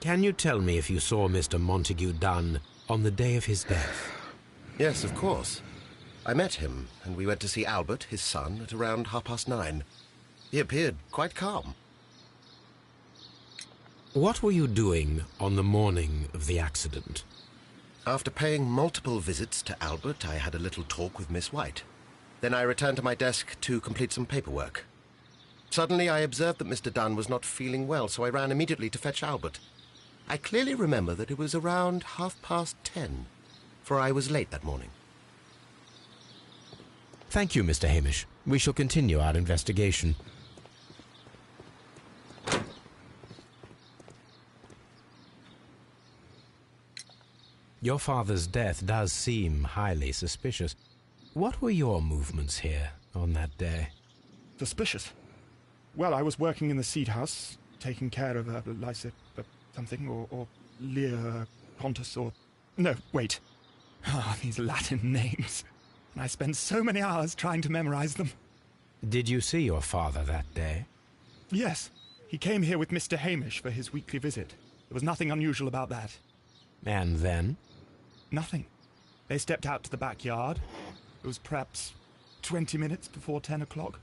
Can you tell me if you saw Mr. Montague Dunn on the day of his death? Yes, of course. I met him, and we went to see Albert, his son, at around 9:30. He appeared quite calm. What were you doing on the morning of the accident? After paying multiple visits to Albert, I had a little talk with Miss White. Then I returned to my desk to complete some paperwork. Suddenly I observed that Mr. Dunn was not feeling well, so I ran immediately to fetch Albert. I clearly remember that it was around 10:30, for I was late that morning. Thank you, Mr. Hamish. We shall continue our investigation. Your father's death does seem highly suspicious. What were your movements here on that day? Suspicious? Well, I was working in the seed house, taking care of Lysa something, or Lear Pontus, or... No, wait. Ah, these Latin names. And I spent so many hours trying to memorize them. Did you see your father that day? Yes. He came here with Mr. Hamish for his weekly visit. There was nothing unusual about that. And then? Nothing. They stepped out to the backyard. It was perhaps 20 minutes before 10 o'clock.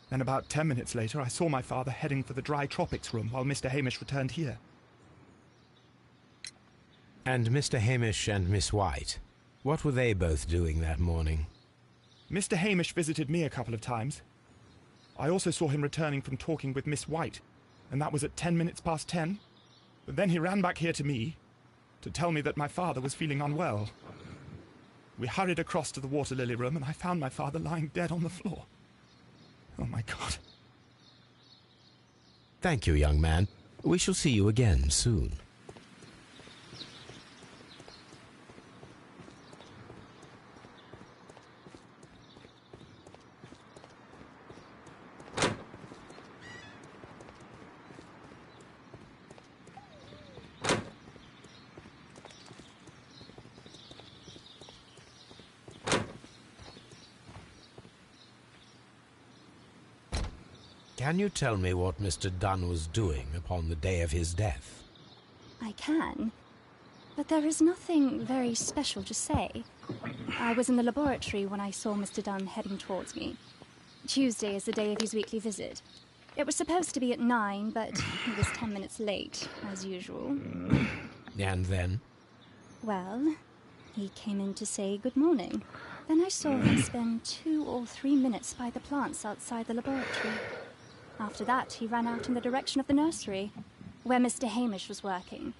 Then about 10 minutes later, I saw my father heading for the dry tropics room while Mr. Hamish returned here. And Mr. Hamish and Miss White, what were they both doing that morning? Mr. Hamish visited me a couple of times. I also saw him returning from talking with Miss White, and that was at 10 minutes past 10. But then he ran back here to me to tell me that my father was feeling unwell. We hurried across to the water lily room, and I found my father lying dead on the floor. Oh, my God. Thank you, young man. We shall see you again soon. Can you tell me what Mr. Dunn was doing upon the day of his death? I can, but there is nothing very special to say. I was in the laboratory when I saw Mr. Dunn heading towards me. Tuesday is the day of his weekly visit. It was supposed to be at 9, but he was 10 minutes late, as usual. And then? Well, he came in to say good morning. Then I saw him spend 2 or 3 minutes by the plants outside the laboratory. After that, he ran out in the direction of the nursery, where Mr. Hamish was working.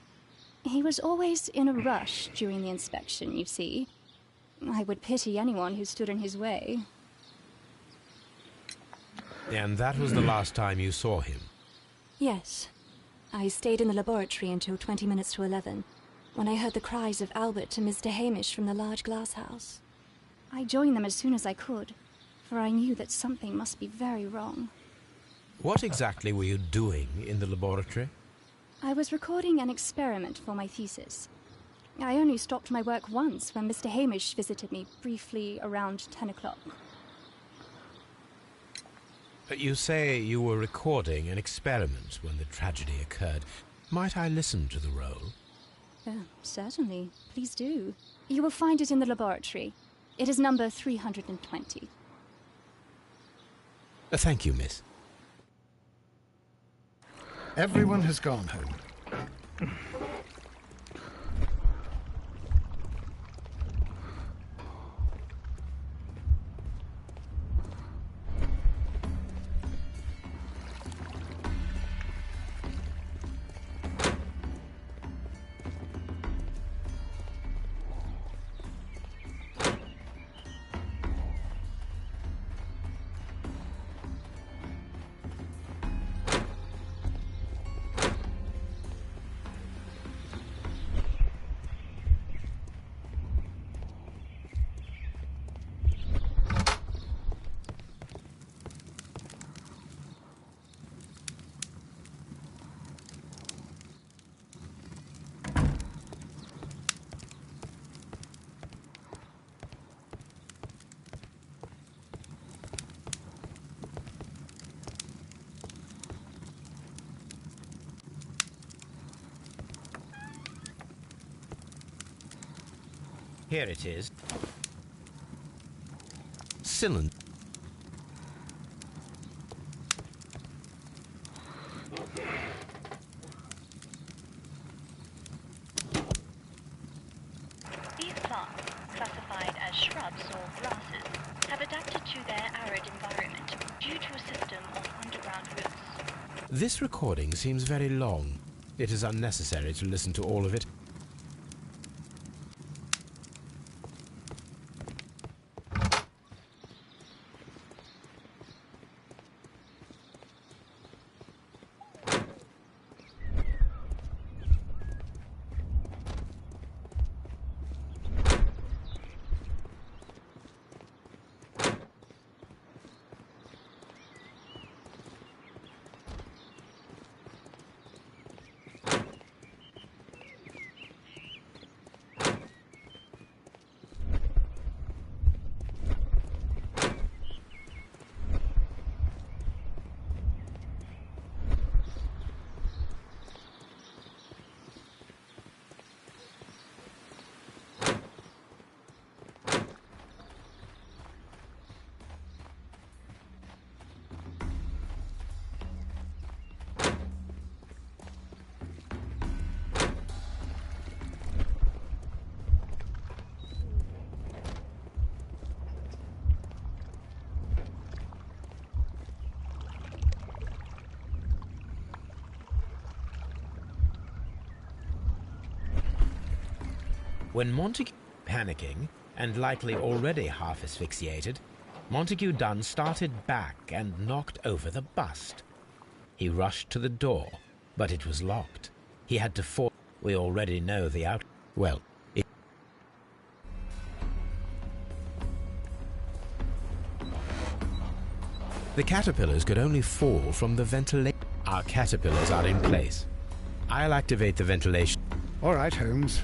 He was always in a rush during the inspection, you see. I would pity anyone who stood in his way. And that was the last time you saw him? Yes. I stayed in the laboratory until 20 minutes to 11, when I heard the cries of Albert and Mr. Hamish from the large glass house. I joined them as soon as I could, for I knew that something must be very wrong. What exactly were you doing in the laboratory? I was recording an experiment for my thesis. I only stopped my work once when Mr. Hamish visited me briefly around 10 o'clock. You say you were recording an experiment when the tragedy occurred. Might I listen to the roll? Certainly. Please do. You will find it in the laboratory. It is number 320. Thank you, miss. Everyone has gone home. Here it is. Cylinder. These plants, classified as shrubs or grasses, have adapted to their arid environment due to a system of underground roots. This recording seems very long. It is unnecessary to listen to all of it. When Montague, panicking and likely already half asphyxiated, Montague Dunn started back and knocked over the bust. He rushed to the door, but it was locked. He had to force. We already know the out. Well, the caterpillars could only fall from the ventilation. Our caterpillars are in place. I'll activate the ventilation. All right, Holmes.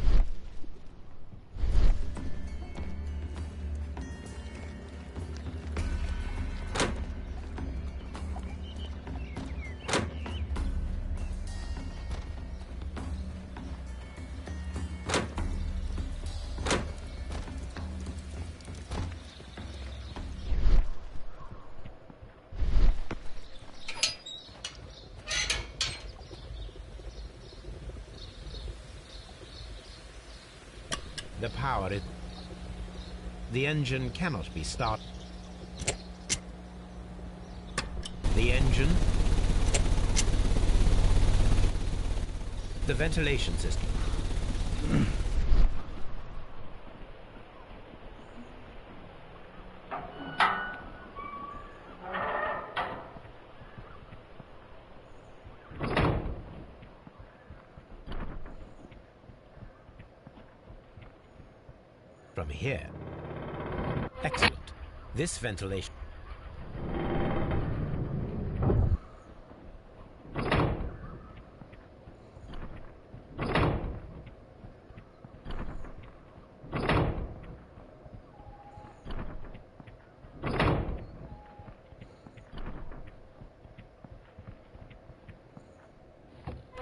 The power is... The engine cannot be started. The engine... The ventilation system. From here. Excellent. This ventilation...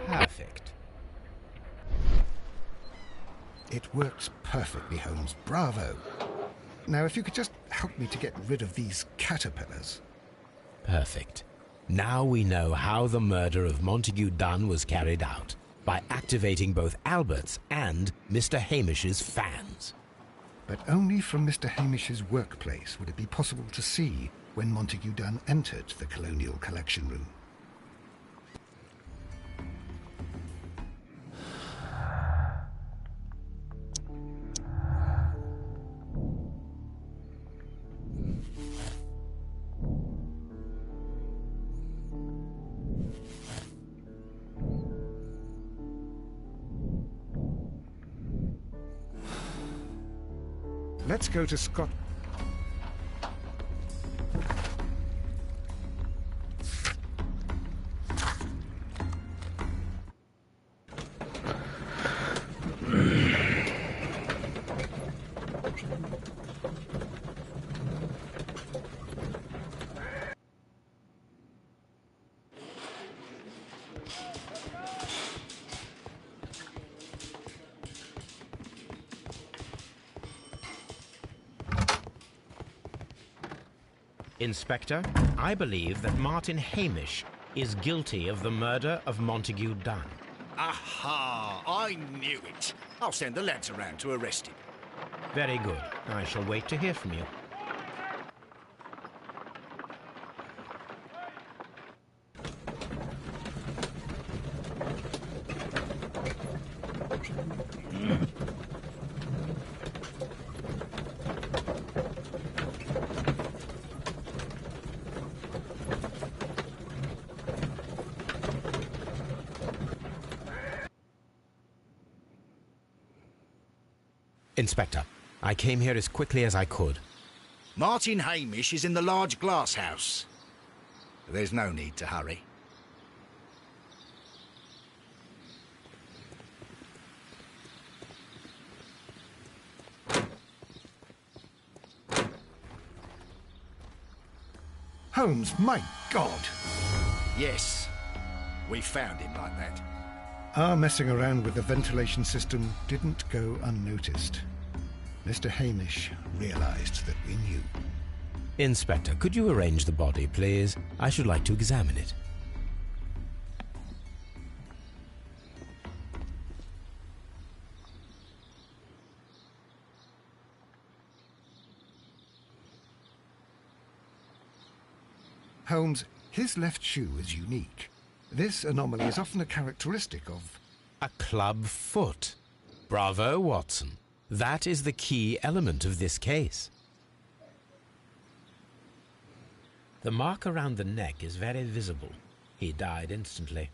Perfect. It works perfectly, Holmes. Bravo. Now, if you could just help me to get rid of these caterpillars. Perfect. Now we know how the murder of Montague Dunn was carried out, by activating both Albert's and Mr. Hamish's fans. But only from Mr. Hamish's workplace would it be possible to see when Montague Dunn entered the Colonial Collection Room. Let's go to Scott. Inspector, I believe that Martin Hamish is guilty of the murder of Montague Dunn. Aha! I knew it. I'll send the lads around to arrest him. Very good. I shall wait to hear from you. Inspector, I came here as quickly as I could. Martin Hamish is in the large glass house. There's no need to hurry. Holmes, my God! Yes, we found him like that. Our messing around with the ventilation system didn't go unnoticed. Mr. Hamish realized that we knew. Inspector, could you arrange the body, please? I should like to examine it. Holmes, his left shoe is unique. This anomaly is often a characteristic of... A club foot. Bravo, Watson. That is the key element of this case. The mark around the neck is very visible. He died instantly.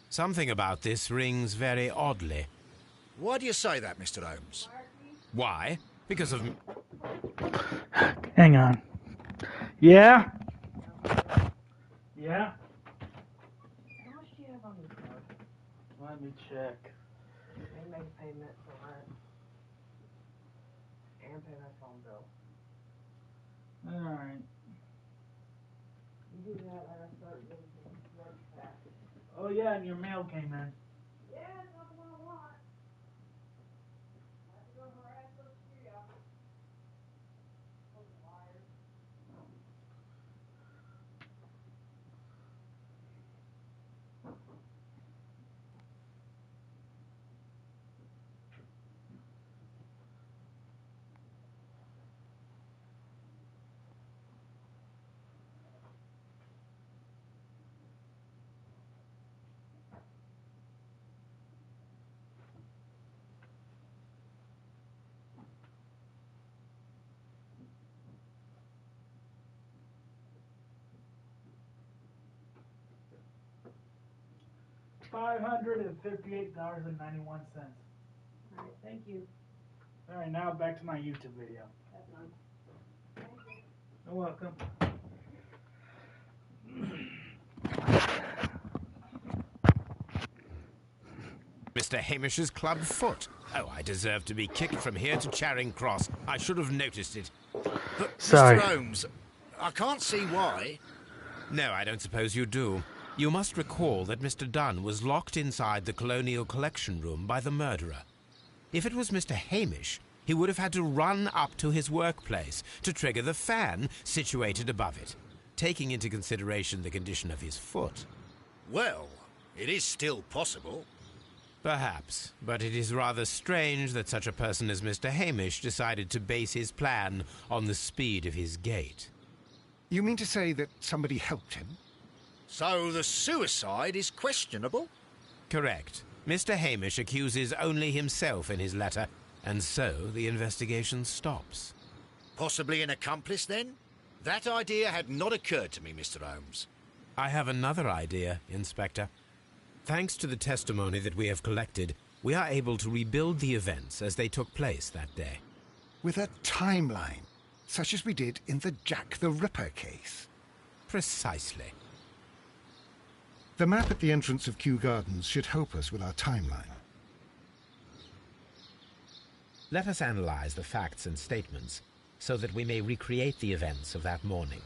Something about this rings very oddly. Why do you say that, Mr. Holmes? Why? Because of... Hang on. Yeah? Yeah? How much do you have on this card? Let me check. May make a payment for rent and pay my phone bill. Alright. You do that, and I start getting lunch back. Oh yeah, and your mail came in. Yeah, it's not the one I want. I have to go harass those studios. Those liars. $558.91. Alright, thank you. Alright, now back to my YouTube video. That's none. Thank you. You're welcome. Mr. Hamish's club foot. Oh, I deserve to be kicked from here to Charing Cross. I should have noticed it. But, Sorry. Mr. Holmes, I can't see why. No, I don't suppose you do. You must recall that Mr. Dunn was locked inside the Colonial Collection Room by the murderer. If it was Mr. Hamish, he would have had to run up to his workplace to trigger the fan situated above it, taking into consideration the condition of his foot. Well, it is still possible. Perhaps, but it is rather strange that such a person as Mr. Hamish decided to base his plan on the speed of his gait. You mean to say that somebody helped him? So the suicide is questionable? Correct. Mr. Hamish accuses only himself in his letter, and so the investigation stops. Possibly an accomplice, then? That idea had not occurred to me, Mr. Holmes. I have another idea, Inspector. Thanks to the testimony that we have collected, we are able to rebuild the events as they took place that day. With a timeline, such as we did in the Jack the Ripper case. Precisely. The map at the entrance of Kew Gardens should help us with our timeline. Let us analyze the facts and statements so that we may recreate the events of that morning.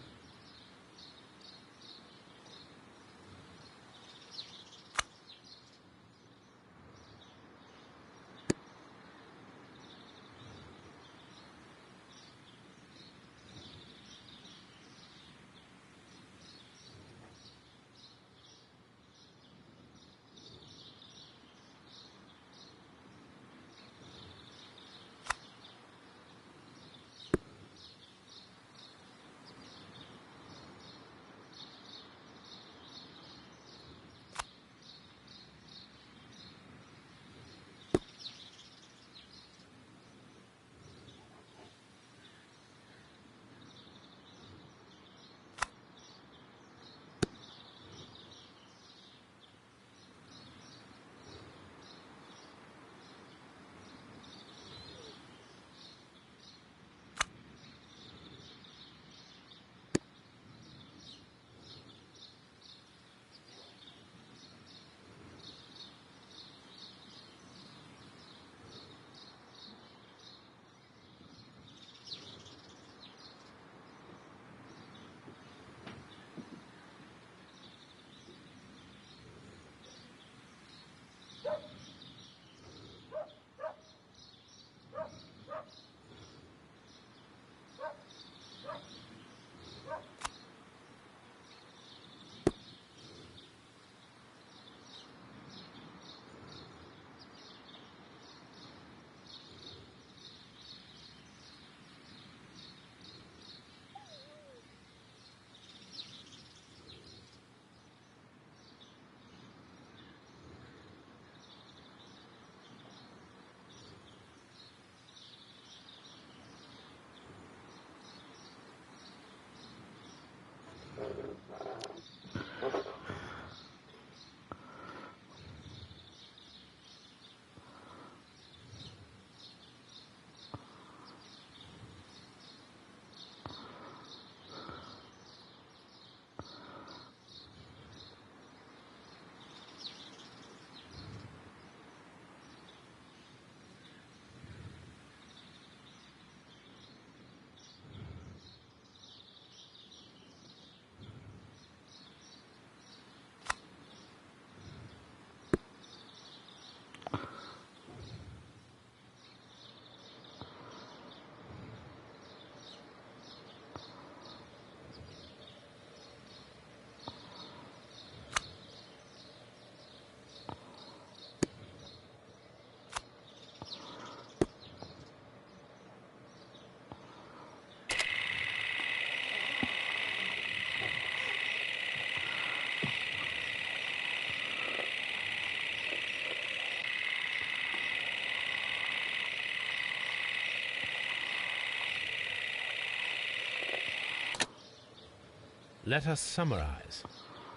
Let us summarize.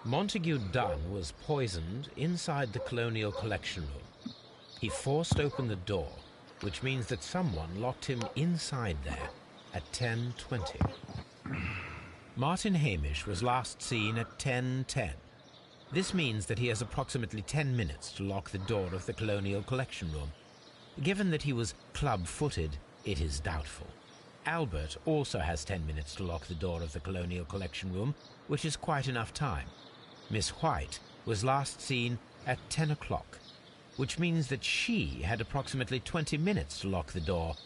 Montague Dunn was poisoned inside the Colonial Collection Room. He forced open the door, which means that someone locked him inside there at 10:20. Martin Hamish was last seen at 10:10. This means that he has approximately 10 minutes to lock the door of the Colonial Collection Room. Given that he was club-footed, it is doubtful. Albert also has 10 minutes to lock the door of the Colonial Collection Room, which is quite enough time. Miss White was last seen at 10 o'clock, which means that she had approximately 20 minutes to lock the door.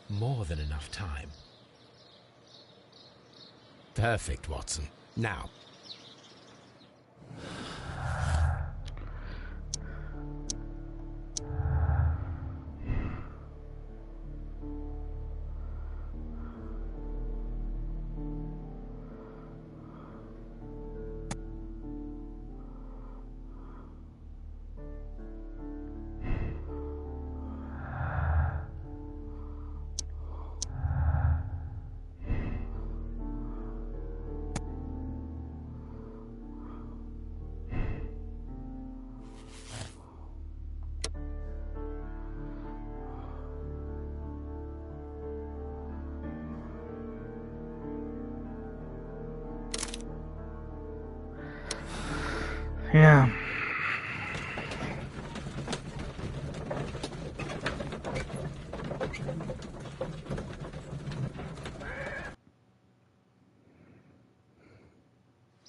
More than enough time. Perfect, Watson. Now, Yeah.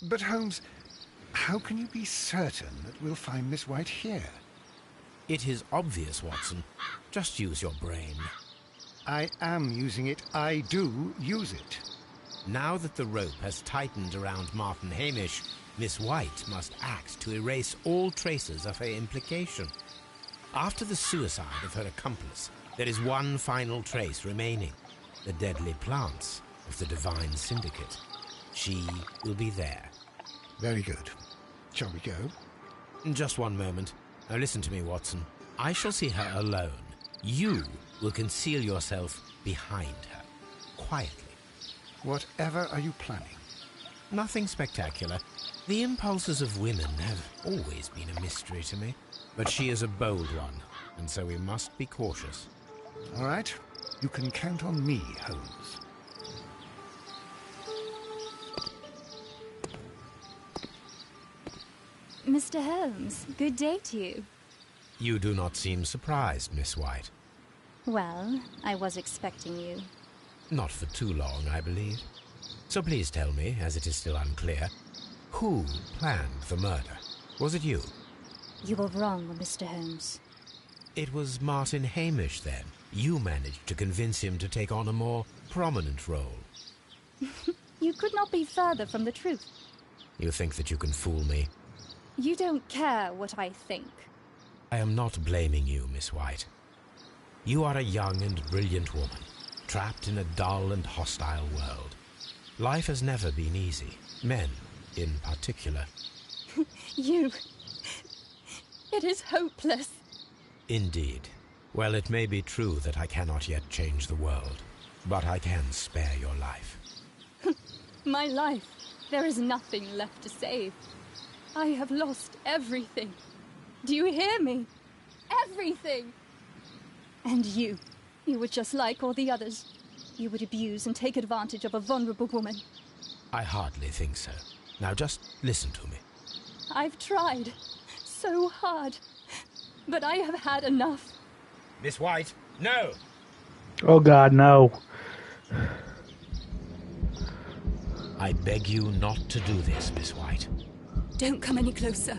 But Holmes, how can you be certain that we'll find Miss White here? it is obvious, Watson. Just use your brain. I am using it. I do use it. Now that the rope has tightened around Martin Hamish, Miss White must act to erase all traces of her implication. After the suicide of her accomplice, there is one final trace remaining: the deadly plants of the Divine Syndicate. She will be there. Very good. Shall we go? Just one moment. Now listen to me, Watson. I shall see her alone. You will conceal yourself behind her, quietly. Whatever are you planning? Nothing spectacular. The impulses of women have always been a mystery to me. But she is a bold one, and so we must be cautious. All right. You can count on me, Holmes. Mr. Holmes, good day to you. You do not seem surprised, Miss White. Well, I was expecting you. Not for too long, I believe. So please tell me, as it is still unclear, who planned the murder? Was it you? You were wrong, Mr. Holmes. It was Martin Hamish, then. You managed to convince him to take on a more prominent role. You could not be further from the truth. You think that you can fool me? You don't care what I think. I am not blaming you, Miss White. You are a young and brilliant woman, trapped in a dull and hostile world. Life has never been easy, men in particular. You... It is hopeless. Indeed. Well, it may be true that I cannot yet change the world, but I can spare your life. My life. There is nothing left to save. I have lost everything. Do you hear me? Everything! And you were just like all the others. You would abuse and take advantage of a vulnerable woman. I hardly think so. Now just listen to me. I've tried so hard, but I have had enough. Miss White, no! Oh God, no. I beg you not to do this, Miss White. Don't come any closer.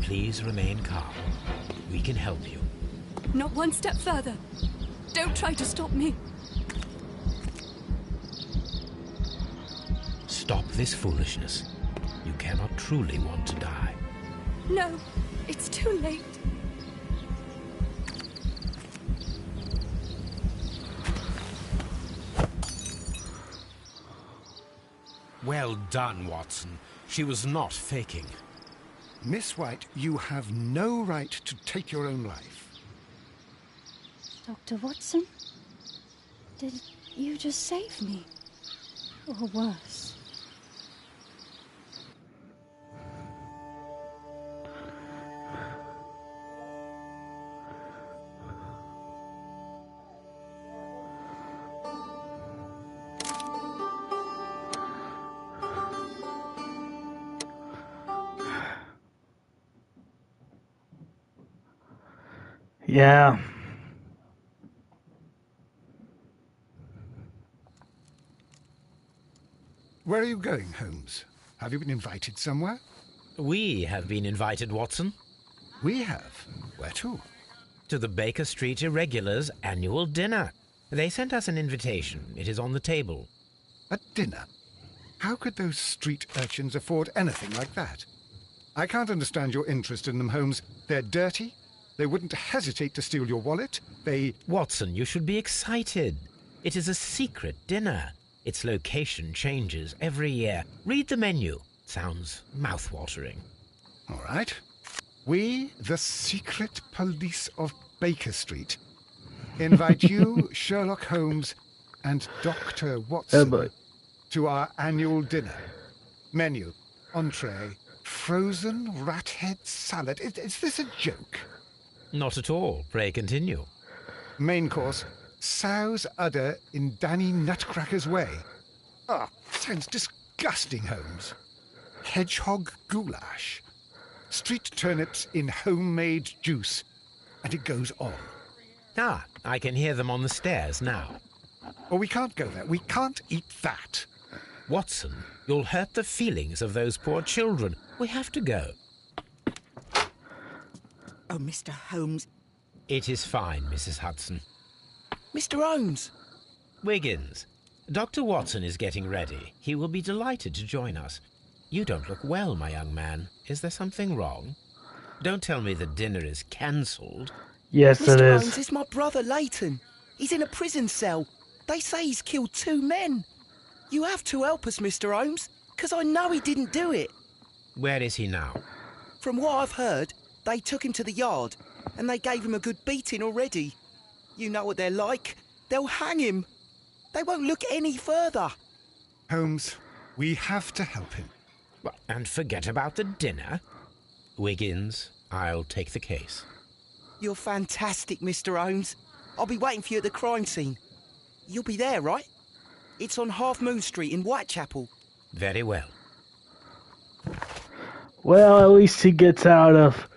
Please remain calm. We can help you. Not one step further. Don't try to stop me. Stop this foolishness. You cannot truly want to die. No, it's too late. Well done, Watson. She was not faking. Miss White, you have no right to take your own life. Dr. Watson? Did you just save me? Or worse? Yeah. Where are you going, Holmes? Have you been invited somewhere? We have been invited, Watson, We have. Where to? to the Baker Street Irregulars' annual dinner. They sent us an invitation. It is on the table. A dinner? How could those street urchins afford anything like that? I can't understand your interest in them, Holmes. They're dirty. They wouldn't hesitate to steal your wallet. Watson, you should be excited. It is a secret dinner. Its location changes every year. Read the menu. Sounds mouth-watering. All right. We, the secret police of Baker Street, invite you, Sherlock Holmes, and Dr. Watson to our annual dinner. Menu, entree, frozen rat head salad. Is this a joke? Not at all. Pray continue. Main course, sow's udder in Danny Nutcracker's way. Ah, sounds disgusting, Holmes. Hedgehog goulash. Street turnips in homemade juice. And it goes on. Ah, I can hear them on the stairs now. Oh, we can't go there. We can't eat that. Watson, you'll hurt the feelings of those poor children. We have to go. Oh, Mr. Holmes. It is fine, Mrs. Hudson. Mr. Holmes! Wiggins, Dr. Watson is getting ready. He will be delighted to join us. You don't look well, my young man. Is there something wrong? Don't tell me the dinner is cancelled. Yes, it Mr. is. Holmes, it's my brother Leighton. He's in a prison cell. They say he's killed 2 men. You have to help us, Mr. Holmes, because I know he didn't do it. Where is he now? From what I've heard, they took him to the yard, and they gave him a good beating already. You know what they're like. They'll hang him. They won't look any further. Holmes, we have to help him. And forget about the dinner? Wiggins, I'll take the case. You're fantastic, Mr. Holmes. I'll be waiting for you at the crime scene. You'll be there, right? It's on Half Moon Street in Whitechapel. Very well. Well, at least he gets out of